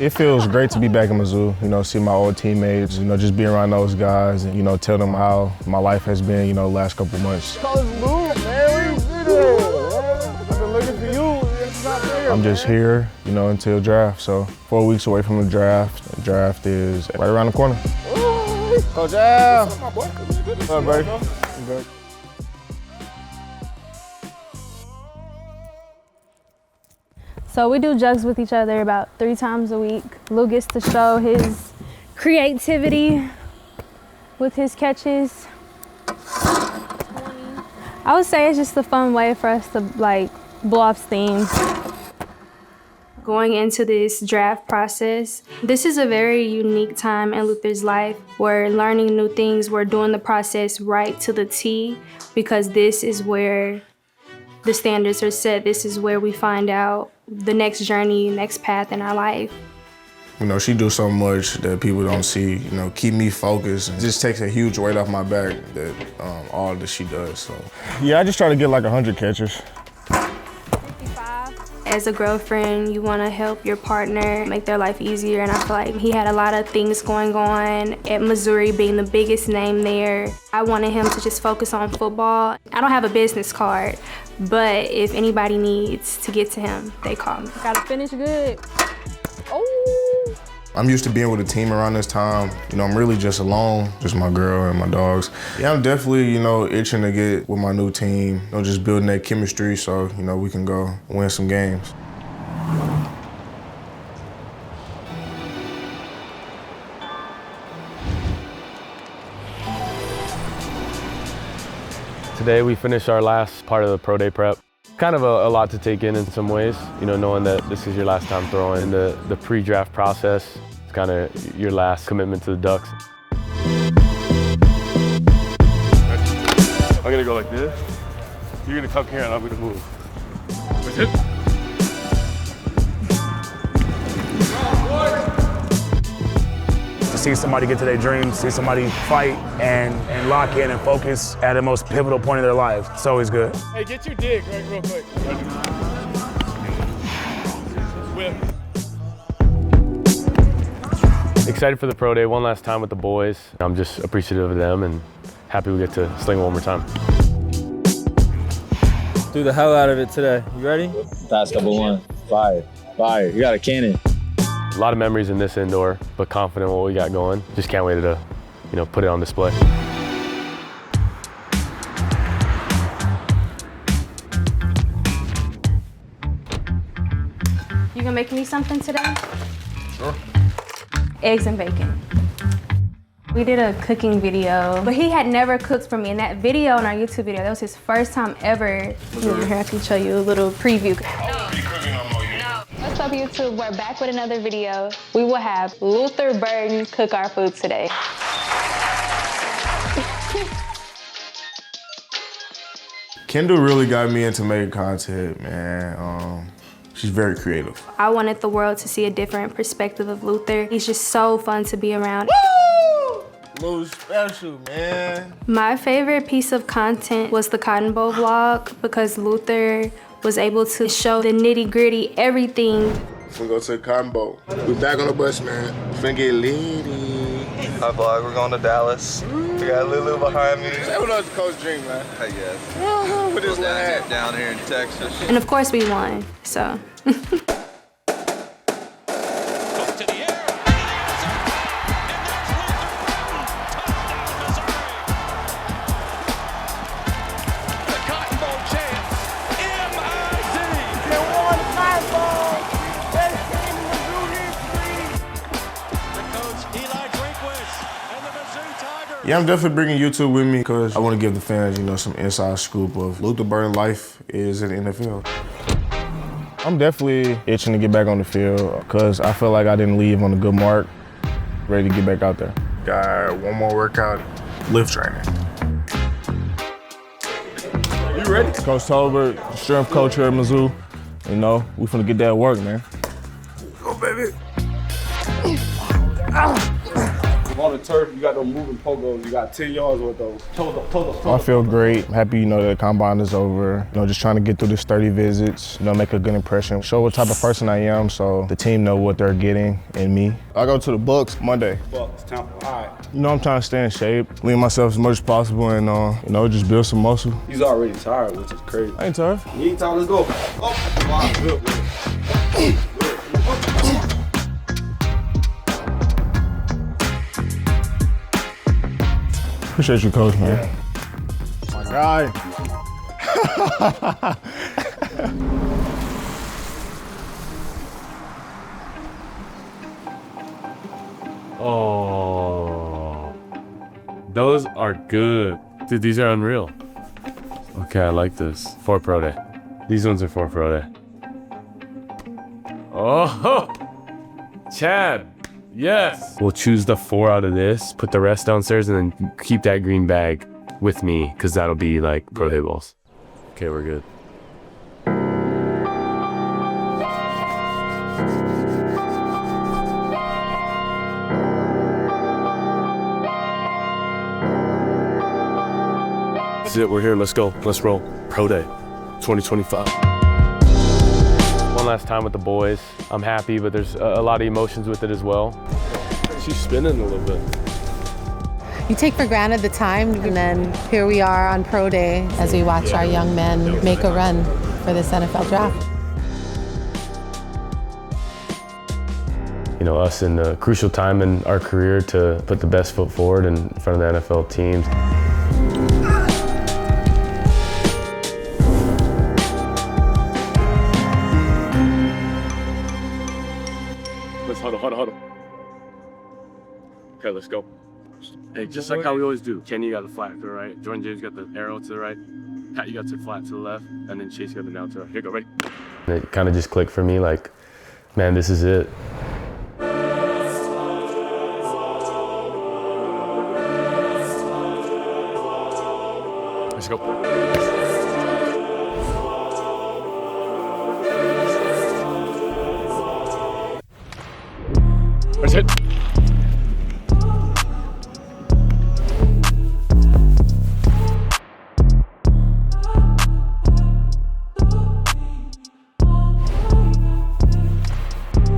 It feels great to be back in Mizzou, you know, see my old teammates, you know, just be around those guys and, you know, tell them how my life has been, you know, the last couple months. I'm just here, you know, until draft, so 4 weeks away from the draft. The draft is right around the corner. Coach Al! What's up, buddy? Good. So we do jugs with each other about 3 times a week. Lou gets to show his creativity with his catches. I would say it's just a fun way for us to like blow off steam. Going into this draft process, this is a very unique time in Luther's life. We're learning new things. We're doing the process right to the T because this is where the standards are set. This is where we find out the next journey, next path in our life. You know, she do so much that people don't see, you know, keep me focused. It just takes a huge weight off my back, that all that she does, so. Yeah, I just try to get like 100 catches. As a girlfriend, you want to help your partner make their life easier, and I feel like he had a lot of things going on at Missouri, being the biggest name there. I wanted him to just focus on football. I don't have a business card, but if anybody needs to get to him, they call me. Gotta finish good. Oh! I'm used to being with a team around this time. You know, I'm really just alone, just my girl and my dogs. Yeah, I'm definitely, you know, itching to get with my new team, you know, just building that chemistry so, you know, we can go win some games. Today we finished our last part of the pro day prep. Kind of a lot to take in some ways, you know, knowing that this is your last time throwing. The pre-draft process, it's kind of your last commitment to the Ducks. I'm gonna go like this. You're gonna come here and I'm gonna move. That's it. To see somebody get to their dreams, see somebody fight and lock in and focus at the most pivotal point of their life, it's always good. Hey, get your dig right real quick. Whip. Excited for the pro day one last time with the boys. I'm just appreciative of them and happy we get to sling one more time. Do the hell out of it today. You ready? Pass couple one. Fire. Fire. You got a cannon. A lot of memories in this indoor, but confident in what we got going. Just can't wait to, you know, put it on display. You gonna make me something today? Sure. Eggs and bacon. We did a cooking video, but he had never cooked for me. In that video, in our YouTube video, that was his first time ever. Here, I can show you a little preview. What's up, YouTube? We're back with another video. We will have Luther Burden cook our food today. Kendall really got me into making content, man. She's very creative. I wanted the world to see a different perspective of Luther. He's just so fun to be around. Woo! Lou's special, man. My favorite piece of content was the Cotton Bowl vlog because Luther was able to show the nitty-gritty, everything. We're gonna go to the Cotton Bowl. We back on the bus, man. Finna get litty. Hi, vlog. We're going to Dallas. We got Lulu behind me. Say what else Coach Dream, man. Hey, yes. With his lad. Down here in Texas. And of course we won, so. Yeah, I'm definitely bringing YouTube with me because I want to give the fans, you know, some inside scoop of Luther Burden's life is in the NFL. I'm definitely itching to get back on the field because I feel like I didn't leave on a good mark. Ready to get back out there. Got one more workout, lift training. You ready? Coach Tolbert, strength coach here at Mizzou. You know, we finna get that work, man. Go, baby. On the turf, you got those moving pogos. You got 10 yards with those. Toes up. I feel great. Happy, you know, that the combine is over. You know, just trying to get through this 30 visits, you know, make a good impression. Show what type of person I am so the team know what they're getting in me. I go to the Bucks Monday. Bucks, Tampa, all right. You know, I'm trying to stay in shape, lean myself as much as possible and, you know, just build some muscle. He's already tired, which is crazy. I ain't tired. You ain't tired, let's go. Oh, wow, good. Appreciate you, Coach, man. My guy. Oh, those are good. Dude, these are unreal. Okay, I like this. For Pro Day. These ones are for Pro Day. Oh, Chad. Yes. We'll choose the 4 out of this, put the rest downstairs, and then keep that green bag with me, because that'll be like Pro Day balls. Okay, we're good. That's it, we're here, let's go, let's roll. Pro Day 2025. One last time with the boys. I'm happy, but there's a lot of emotions with it as well. She's spinning a little bit. You take for granted the time, and then here we are on Pro Day as we watch our young men make a run for this NFL draft. You know, us in the crucial time in our career to put the best foot forward in front of the NFL teams. Huddle. Okay, let's go. Hey, just like how we always do. Kenny got the flat to the right. Jordan James got the arrow to the right. Pat, you got the flat to the left. And then Chase got the now to the right. Here, go, ready? And it kind of just clicked for me, like, man, this is it. Let's go. That's it.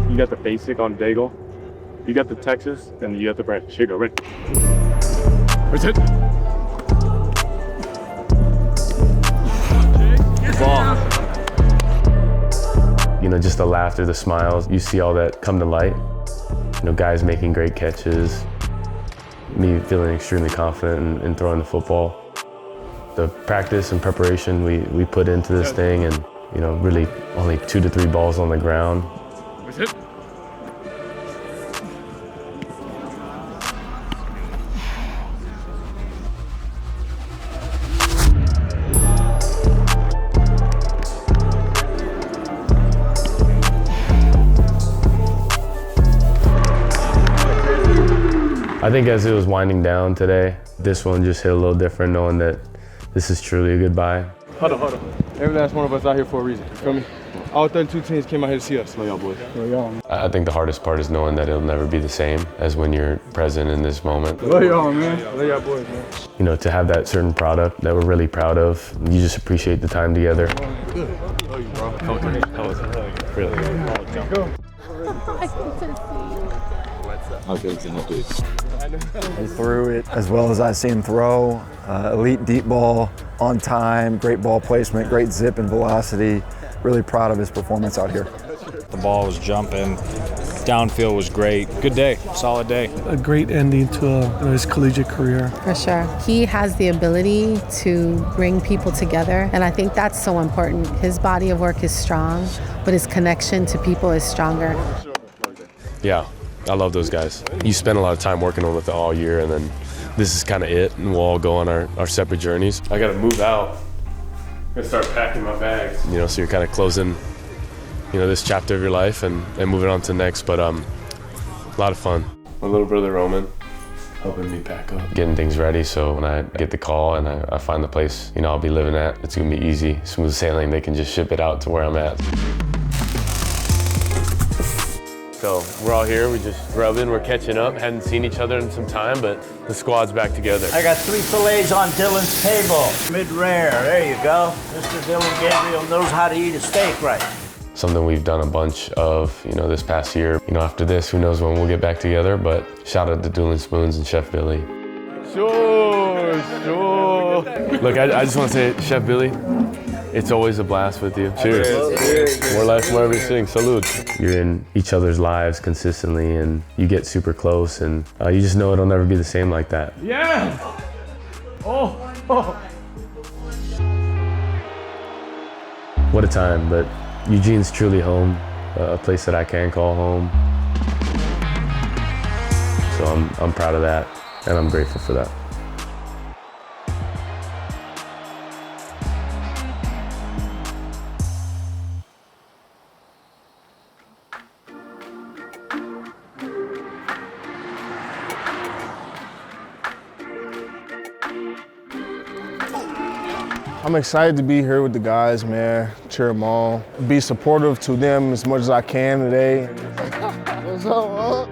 You got the basic on bagel. You got the Texas, and you got the branch. Here you go, ready? That's it. Ball. You know, just the laughter, the smiles, you see all that come to light. You know, guys making great catches, me feeling extremely confident in throwing the football. The practice and preparation we put into this thing, and, you know, really only 2 to 3 balls on the ground. That's it. I think as it was winding down today, this one just hit a little different, knowing that this is truly a goodbye. Huddle. Every last one of us out here for a reason. You feel me? All 32 teams came out here to see us. Love y'all, boys. Love y'all. I think the hardest part is knowing that it'll never be the same as when you're present in this moment. Love y'all, man. Love y'all, boys, man. You know, to have that certain product that we're really proud of, you just appreciate the time together. Good. Love you, bro. Okay. That was really. Let's go. He threw it as well as I've seen him throw. Elite deep ball, on time, great ball placement, great zip and velocity. Really proud of his performance out here. The ball was jumping, downfield was great. Good day, solid day. A great ending to his collegiate career. For sure. He has the ability to bring people together, and I think that's so important. His body of work is strong, but his connection to people is stronger. Yeah, I love those guys. You spend a lot of time working with it all year, and then this is kind of it, and we'll all go on our separate journeys. I got to move out. I'm gonna start packing my bags. You know, so you're kind of closing, this chapter of your life and moving on to the next, but a lot of fun. My little brother Roman helping me pack up, getting things ready, so when I get the call and I find the place, I'll be living at, it's gonna be easy, smooth sailing. They can just ship it out to where I'm at. So we're all here, we just rubbing, we're catching up, hadn't seen each other in some time, but the squad's back together. I got 3 fillets on Dylan's table, mid-rare, there you go. Mr. Dylan Gabriel knows how to eat a steak right. Something we've done a bunch of, this past year. After this, who knows when we'll get back together, but shout out to Dueling Spoons and Chef Billy. Sure. Look, I just want to say, Chef Billy, it's always a blast with you. Cheers. More life, more everything. Salud. You're in each other's lives consistently, and you get super close, and you just know it'll never be the same like that. Yeah! Oh. What a time, but Eugene's truly home, a place that I can call home. So I'm proud of that, and I'm grateful for that. I'm excited to be here with the guys, man. Cheer them on. Be supportive to them as much as I can today. What's up,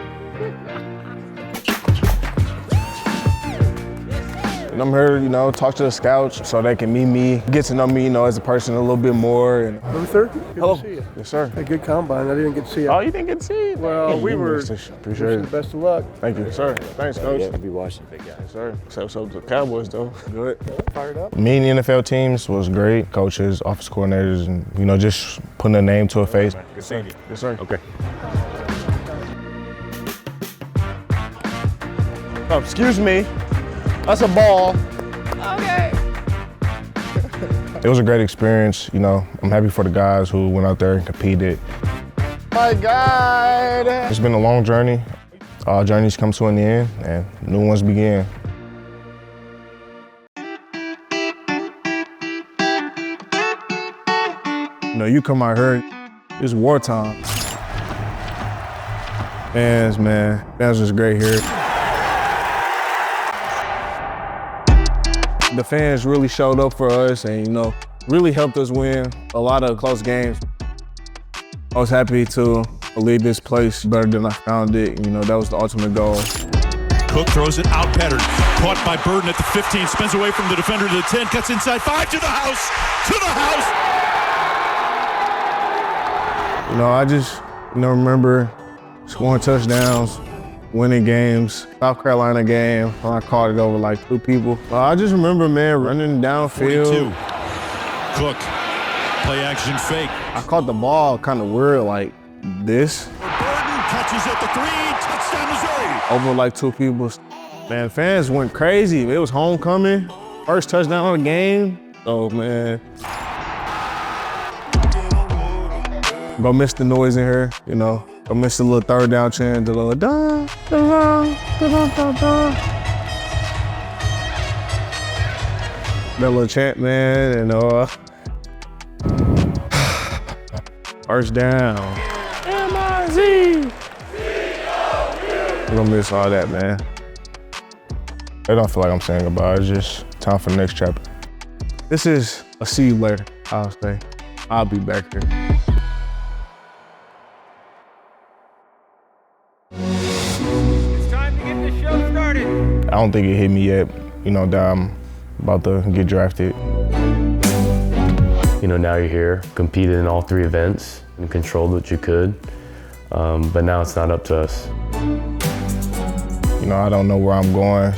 And I'm here, talk to the scouts so they can meet me, get to know me, as a person a little bit more. And Luther, good hello. to see you. Yes, sir. A good combine. I didn't get to see it. Oh, you didn't get to see it? Well, we were. Appreciate it. Best of luck. Thank you, sir. Thanks, Coach. Yeah, be watching big guys. Yes, sir. Except the Cowboys, though. Good. Fired up. Meeting NFL teams was great. Coaches, office coordinators, and just putting a name to a face. Good seeing you. Yes, sir. Okay. Oh, excuse me. That's a ball. Okay. It was a great experience. I'm happy for the guys who went out there and competed. My God. It's been a long journey. All journeys come to an end, and new ones begin. You come out here, it's wartime. Fans was great here. The fans really showed up for us and, really helped us win a lot of close games. I was happy to leave this place better than I found it. That was the ultimate goal. Cook throws it out pattern. Caught by Burden at the 15, spins away from the defender to the 10, cuts inside 5 to the house, I just, remember scoring touchdowns, winning games. South Carolina game, I caught it over like 2 people. I just remember, running downfield. 42. Cook, play action fake. I caught the ball kind of weird like this. Burden catches at the 3, touchdown Missouri. Over like 2 people. Man, fans went crazy. It was homecoming, first touchdown of the game. So, man. Go miss the noise in here, Go miss the little third down chant, the little da, da, da, da, da, da. That little chant, man, and first down. M-I-Z. We're gonna miss all that, man. I don't feel like I'm saying goodbye. It's just time for the next chapter. This is a see you later, I'll say. I'll be back here. I don't think it hit me yet, that I'm about to get drafted. Now you're here, competed in all 3 events and controlled what you could. but now it's not up to us. You know, I don't know where I'm going.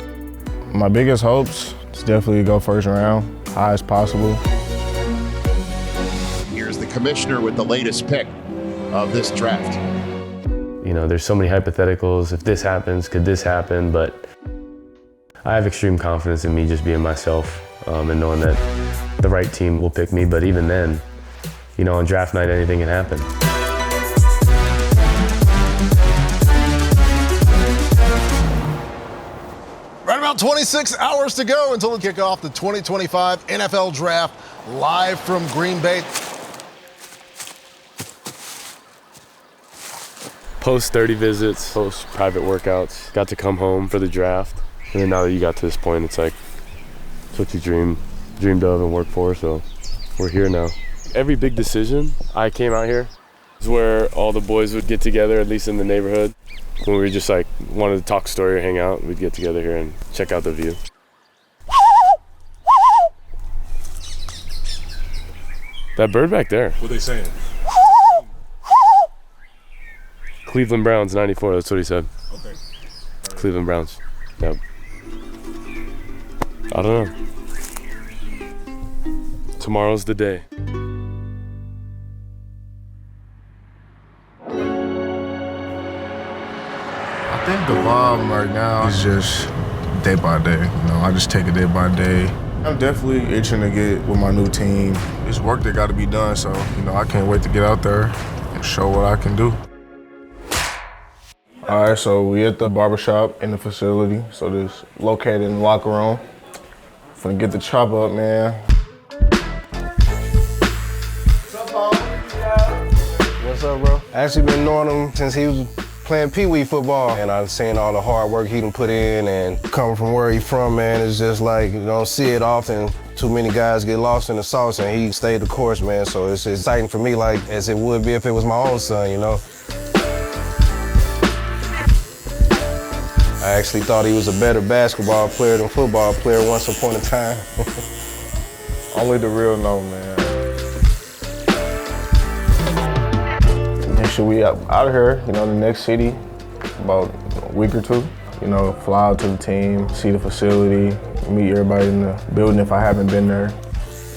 My biggest hopes is definitely to go first round, high as possible. Here's the commissioner with the latest pick of this draft. You know, there's so many hypotheticals. If this happens, could this happen? But I have extreme confidence in me just being myself and knowing that the right team will pick me. But even then, you know, on draft night, anything can happen. Right about 26 hours to go until we kick off the 2025 NFL Draft live from Green Bay. Post 30 visits, post private workouts, got to come home for the draft. And then now that you got to this point, it's like, it's what you dreamed of and worked for, so we're here now. Every big decision, I came out here. It's where all the boys would get together, at least in the neighborhood. When we were just like, wanted to talk story or hang out, we'd get together here and check out the view. That bird back there. What are they saying? Cleveland Browns, 94, that's what he said. Okay. Cleveland Browns, yep. I don't know. Tomorrow's the day. I think the vibe right now is just day by day. You know, I just take it day by day. I'm definitely itching to get with my new team. It's work that got to be done, so, you know, I can't wait to get out there and show what I can do. All right, so we at the barbershop in the facility. So this located in the locker room. Finna get the chop up, man. What's up, bro? I actually been knowing him since he was playing Pee-wee football. And I've seen all the hard work he done put in, and coming from where he from, man, it's just like, you don't see it often. Too many guys get lost in the sauce, and he stayed the course, man. So it's exciting for me, like, as it would be if it was my own son, you know? I actually thought he was a better basketball player than football player once upon a time. Only the real know, man. Make sure we out of here, you know, the next city, about a week or two. You know, fly out to the team, see the facility, meet everybody in the building if I haven't been there.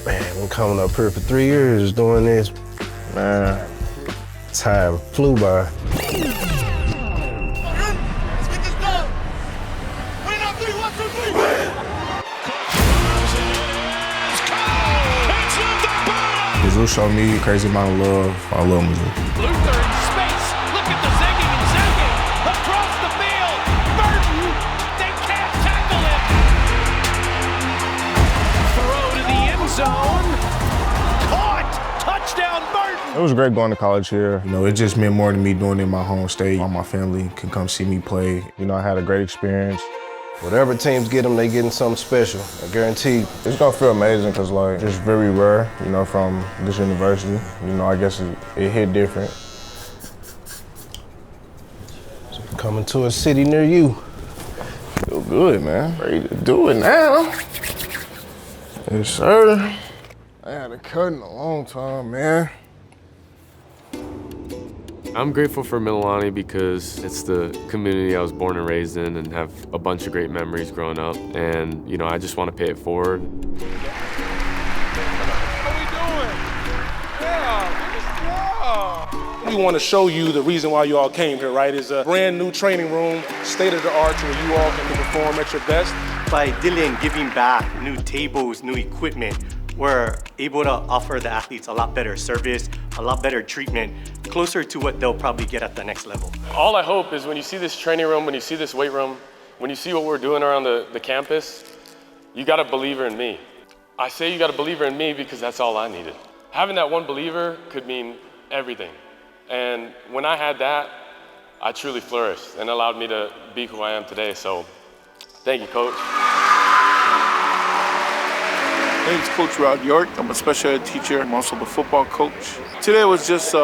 Man, I'm coming up here for 3 years doing this. Man, time flew by. Mizzou showed me a crazy amount of love. I love Mizzou. Luther in space. Look at the zigging and zagging. Across the field. Burton. They can't tackle him. Throw to the end zone. Caught. Touchdown, Burton. It was great going to college here. You know, it just meant more to me doing it in my home state. All my family can come see me play. You know, I had a great experience. Whatever teams get them, they getting something special, I guarantee. It's gonna feel amazing because, like, it's very rare, you know, from this university. You know, I guess it hit different. Coming to a city near you. Feel good, man. Ready to do it now. Yes, sir. I had a cut in a long time, man. I'm grateful for Mililani because it's the community I was born and raised in and have a bunch of great memories growing up. And, you know, I just want to pay it forward. We want to show you the reason why you all came here, right? It's a brand new training room, state of the art, where you all can perform at your best. By Dylan giving back new tables, new equipment, we're able to offer the athletes a lot better service, a lot better treatment, closer to what they'll probably get at the next level. All I hope is when you see this training room, when you see this weight room, when you see what we're doing around the campus, you got a believer in me. I say you got a believer in me because that's all I needed. Having that one believer could mean everything. And when I had that, I truly flourished and allowed me to be who I am today. So thank you, Coach. My name's Coach Rod York. I'm a special ed teacher. I'm also the football coach. Today was just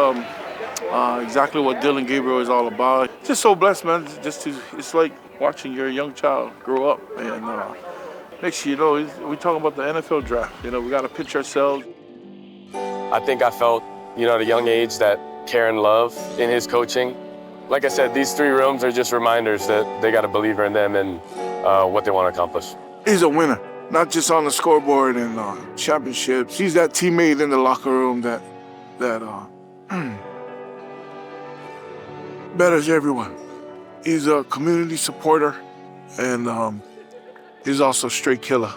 exactly what Dylan Gabriel is all about. Just so blessed, man. It's like watching your young child grow up. And next year, you know, we're talking about the NFL draft. You know, we got to pitch ourselves. I think I felt, you know, at a young age that care and love in his coaching Like I said, these 3 rooms are just reminders that they got a believer in them and what they want to accomplish. He's a winner, not just on the scoreboard and championships. He's that teammate in the locker room that betters everyone. He's a community supporter, and he's also a straight killer.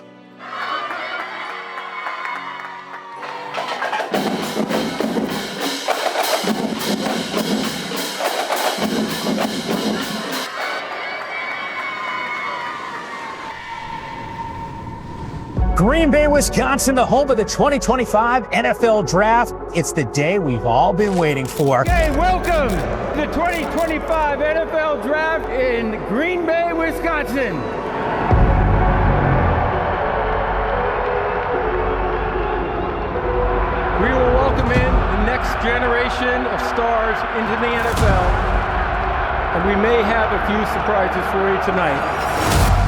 Green Bay, Wisconsin, the home of the 2025 NFL Draft. It's the day we've all been waiting for. Hey, welcome to the 2025 NFL Draft in Green Bay, Wisconsin. We will welcome in the next generation of stars into the NFL, and we may have a few surprises for you tonight.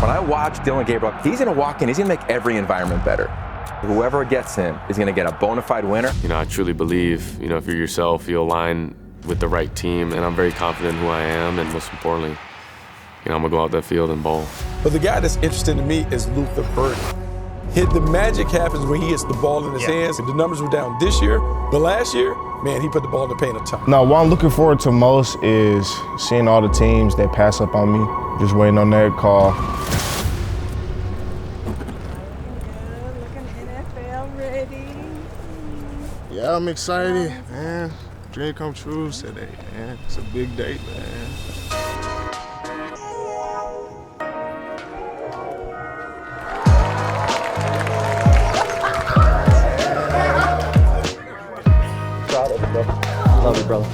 When I watch Dillon Gabriel, he's going to walk in, he's going to make every environment better. Whoever gets him is going to get a bona fide winner. You know, I truly believe, you know, if you're yourself, you align with the right team, and I'm very confident in who I am, and most importantly, you know, I'm going to go out that field and bowl. But the guy that's interesting to me is Luther Burden. The magic happens when he hits the ball in his hands. The numbers were down this year, but last year, man, he put the ball in the paint a ton. Now, what I'm looking forward to most is seeing all the teams that pass up on me. Just waiting on that call. Yeah, I'm excited, man. Dream come true today, man. It's a big day, man. Love you, brother.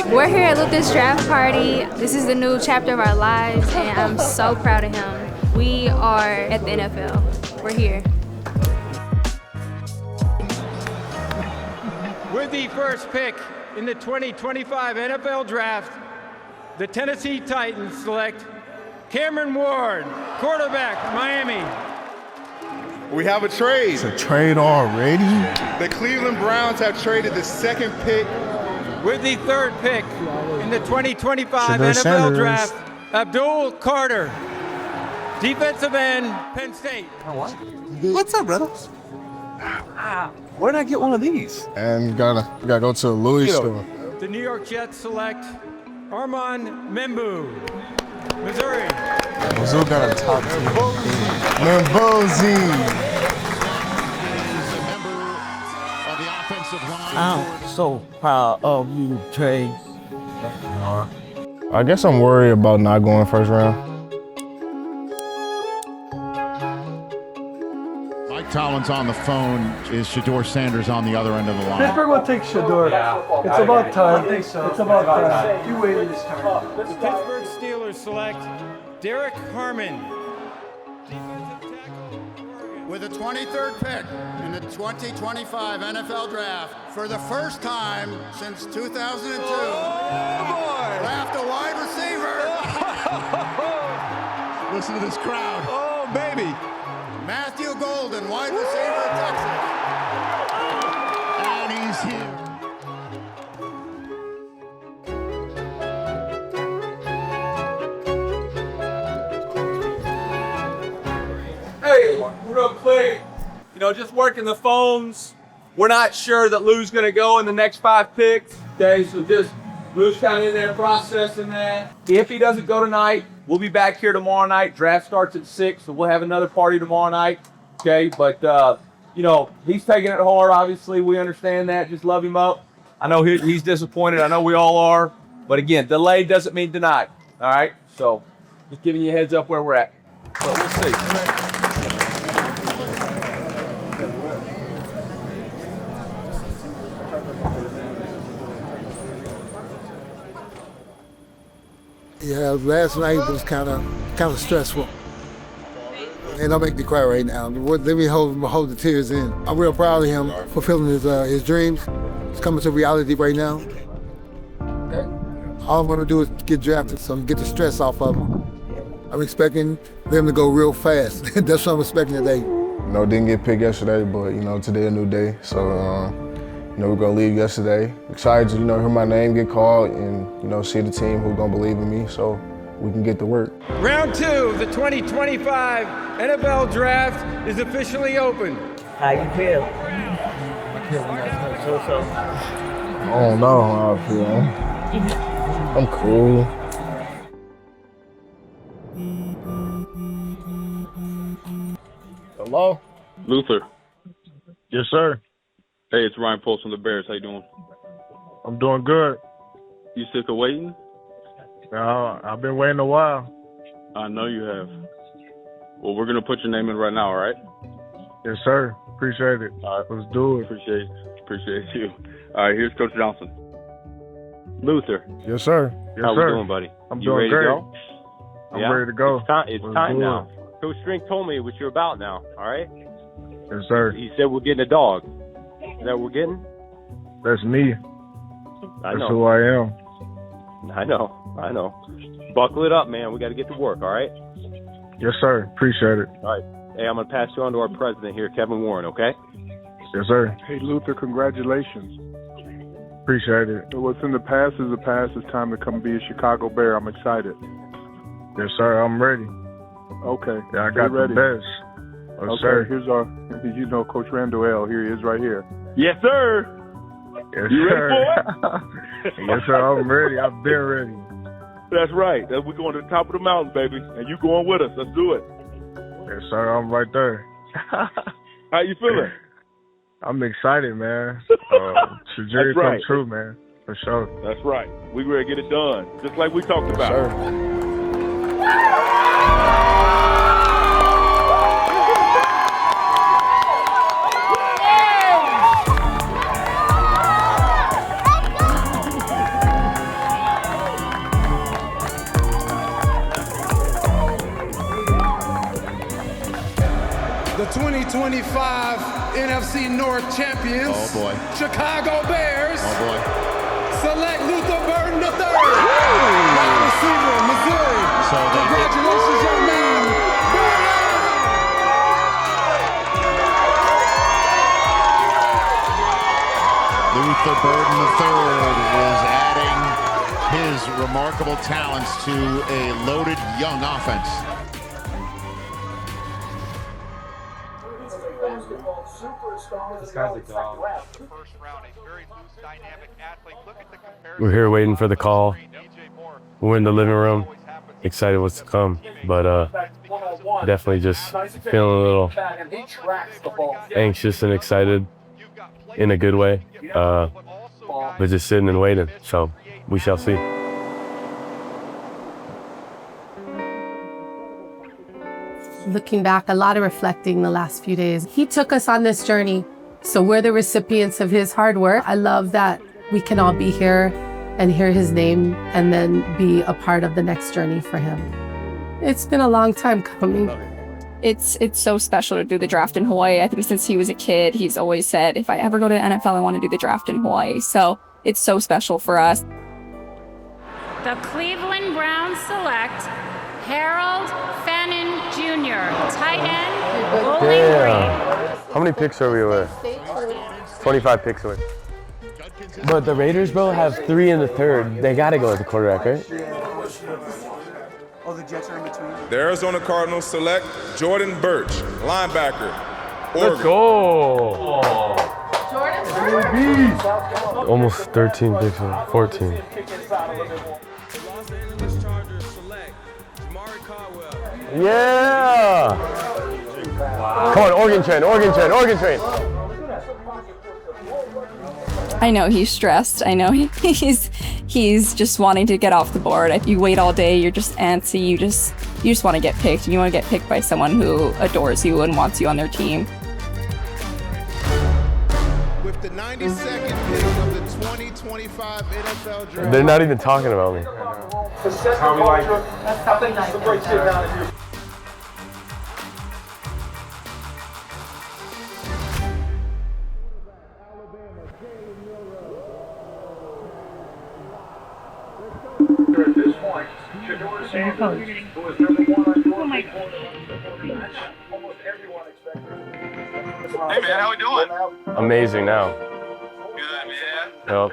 We're here at Luther's draft party. This is the new chapter of our lives, and I'm so proud of him. We are at the NFL. We're here. With the first pick in the 2025 NFL Draft, the Tennessee Titans select Cameron Ward, quarterback, Miami. We have a trade. It's a trade already? The Cleveland Browns have traded the second pick. With the third pick in the 2025 Shedeur NFL Sanders. Draft, Abdul Carter, defensive end, Penn State. What's up, brother? Where did I get one of these? And gotta go to the Louis store. The New York Jets select Armand Membu, Missouri. Mizzou got a top team. Membozi. I'm so proud of you, Trey. I guess I'm worried about not going first round. Mike Tomlin's on the phone. Is Shedeur Sanders on the other end of the line? Pittsburgh will take Shedeur. It's about time. I think so. It's about time. You waited this time. The Pittsburgh Steelers select Derek Harmon. With the 23rd pick in the 2025 NFL Draft, for the first time since 2002, draft a wide receiver. Listen to this crowd. Oh, baby. Matthew Golden, wide receiver, Texas. And he's here. Hey, real quick, you know, just working the phones. We're not sure that Lou's gonna go in the next 5 picks. Okay, so just Lou's kind of in there processing that. If he doesn't go tonight, we'll be back here tomorrow night. Draft starts at 6, so we'll have another party tomorrow night. Okay, but you know, he's taking it hard. Obviously, we understand that. Just love him up. I know he's disappointed. I know we all are. But again, delayed doesn't mean denied. All right, so just giving you a heads up where we're at. But we'll see. Yeah, last night was kind of stressful. And don't make me cry right now. Let me hold the tears in. I'm real proud of him fulfilling his dreams. It's coming to reality right now. All I'm gonna do is get drafted, so I can get the stress off of him. I'm expecting them to go real fast. That's what I'm expecting today. You know, didn't get picked yesterday, but you know, today a new day. So, we're gonna leave yesterday. Excited to, hear my name get called and, see the team who's gonna believe in me so we can get to work. Round 2 of the 2025 NFL Draft is officially open. How you feel? So. I don't know how I feel. I'm cool. Hello? Luther. Yes, sir. Hey, it's Ryan Post from the Bears. How you doing? I'm doing good. You sick of waiting? I've been waiting a while. I know you have. Well, we're going to put your name in right now, all right? Yes, sir. Appreciate it. All right. Let's do it. Appreciate you. All right, here's Coach Johnson. Luther. Yes, sir. Yes, How sir. we doing, buddy? I'm you doing ready great. to go? I'm ready to go. It's time now. Coach Strink told me what you're about now, all right? Yes, sir. He said we're getting a dog. Is that what we're getting? That's me. I know. That's who I am. I know. Buckle it up, man. We got to get to work, all right? Yes, sir. Appreciate it. All right. Hey, I'm going to pass you on to our president here, Kevin Warren, okay? Yes, sir. Hey, Luther, congratulations. Appreciate it. What's in the past is the past. It's time to come be a Chicago Bear. I'm excited. Yes, sir. I'm ready. Okay. Yeah, I got ready. the best. Yes, okay, sir. Here's our, Coach Randall L. Here he is right here. Yes, sir. Yes, You sir. ready for it? Yes, sir. I'm ready. I've been ready. That's right. We're going to the top of the mountain, baby. And you going with us. Let's do it. Yes, sir. I'm right there. How you feeling? I'm excited, man. Dream come true, man. For sure. That's right. We ready to get it done, just like we talked about. Sir. The 2025 NFC North champions, Chicago Bears, select Luther Burden III, wide receiver, Missouri. Congratulations, young man. Luther Burden III is adding his remarkable talents to a loaded young offense. We're here waiting for the call. We're in the living room, excited what's to come, but definitely just feeling a little anxious and excited in a good way, but just sitting and waiting, so we shall see. Looking back, a lot of reflecting the last few days. He took us on this journey, so we're the recipients of his hard work. I love that we can all be here and hear his name and then be a part of the next journey for him. It's been a long time coming. It's so special to do the draft in Hawaii. I think since he was a kid, he's always said, if I ever go to the NFL, I want to do the draft in Hawaii. So it's so special for us. The Cleveland Browns select Harold Fannin Jr., tight end, Bowling Green. How many picks are we away? 25 picks away. But the Raiders, bro, have 3 in the third. They got to go with the quarterback, right? Oh, the Jets are in between. The Arizona Cardinals select Jordan Birch, linebacker, Oregon. Let's go. Almost 13 picks, 14. Yeah! Come on, Oregon train. I know he's stressed. I know he's just wanting to get off the board. If you wait all day, you're just antsy. You just want to get picked. You want to get picked by someone who adores you and wants you on their team. With the 92nd pick of the 2025 NFL Draft. They're not even talking about me. How we like it. I think it's a great shit down here. At this point, Shedeur Sanders, who is number 1 on your almost everyone expected. Hey man, how we doing? Amazing now. Good. Yep.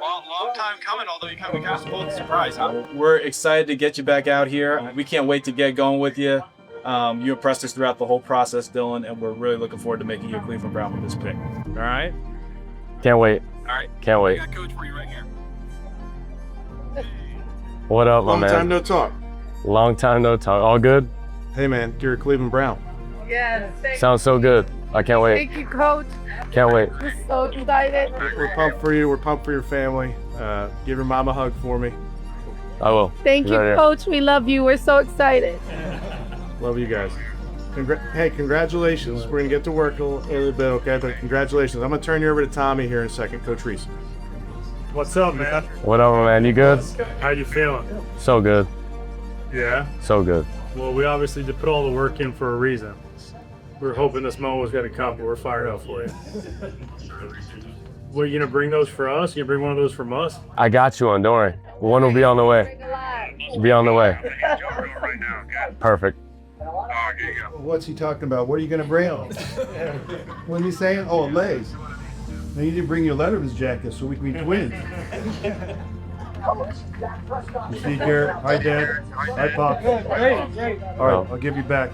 Well, long time coming, although we kind of pulled a surprise, huh? We're excited to get you back out here. We can't wait to get going with you. You impressed us throughout the whole process, Dylan, and we're really looking forward to making you a Cleveland Brown with this pick. All right? Can't wait. All right. Can't wait. We got coach for you right here. What up, my man? Long time no talk. Long time no talk. All good? Hey, man, you're a Cleveland Brown. Yes. Sounds so good. I can't wait. Thank you, Coach. Can't wait. We're so excited. We're pumped for you. We're pumped for your family. Give your mom a hug for me. I will. Thank She's you, right here. Coach. We love you. We're so excited. Love you guys. Hey, congratulations. We're going to get to work a little bit, okay? But congratulations. I'm going to turn you over to Tommy here in a second, Coach Reese. What's up, man? What up, my man? You good? How you feeling? So good. Yeah? So good. Well, we obviously did put all the work in for a reason. We were hoping this moment was going to come, but we're fired up for you. What, you going to bring those for us? You going to bring one of those from us? I got you on, don't worry. One will be on the way. Be on the way. Perfect. What's he talking about? What are you going to bring him? What are you saying? Oh, legs. Now you didn't bring your Letterman's jacket so we can be twins. You see, Garrett? Hi, Dad. Hi, Pop. All right, I'll give you back.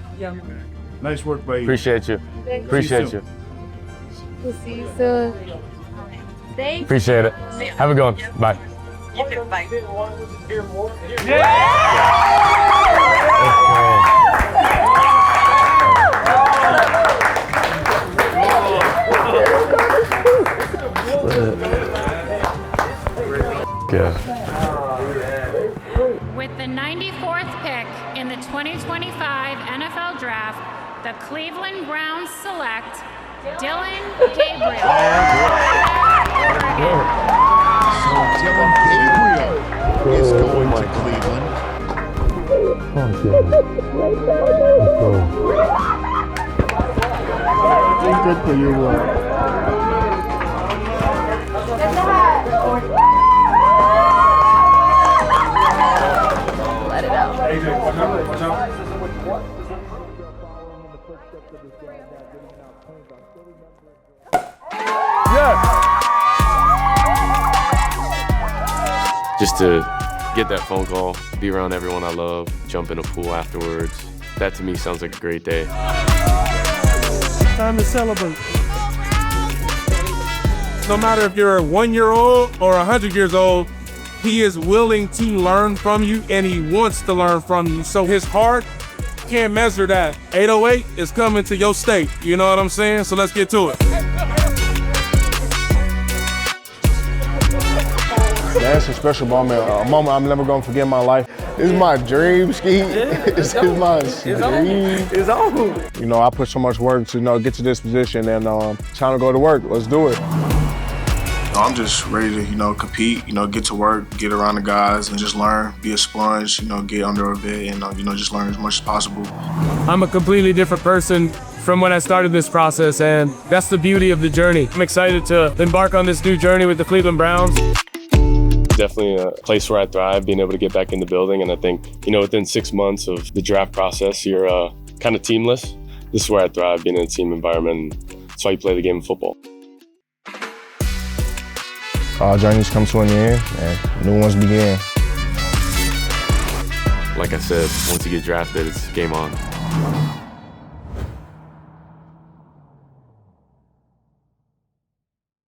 Nice work by you. Appreciate you. Appreciate you. We'll see you soon. Thank Appreciate it. Have a good one. Bye. you. Bye. Yeah. With the 94th pick in the 2025 NFL Draft, the Cleveland Browns select Dylan Gabriel. So Dylan Gabriel is going to Cleveland. Good for you. Let it out. Just to get that phone call, be around everyone I love, jump in a pool afterwards. That to me sounds like a great day. Time to celebrate. No matter if you're 1 year old or 100 years old, he is willing to learn from you and he wants to learn from you. So his heart can't measure that. 808 is coming to your state. You know what I'm saying? So let's get to it. That's a special moment, a moment I'm never gonna forget in my life. This is my dream, Ski. This is my dream. It's on. You know, I put so much work to get to this position, and time to go to work. Let's do it. I'm just ready to, compete, get to work, get around the guys, and just learn, be a sponge, get under a bit, and, just learn as much as possible. I'm a completely different person from when I started this process, and that's the beauty of the journey. I'm excited to embark on this new journey with the Cleveland Browns. Definitely a place where I thrive, being able to get back in the building. And I think, within 6 months of the draft process, you're kind of teamless. This is where I thrive, being in a team environment. That's why you play the game of football. All journeys come to an end, and new ones begin. Like I said, once you get drafted, it's game on.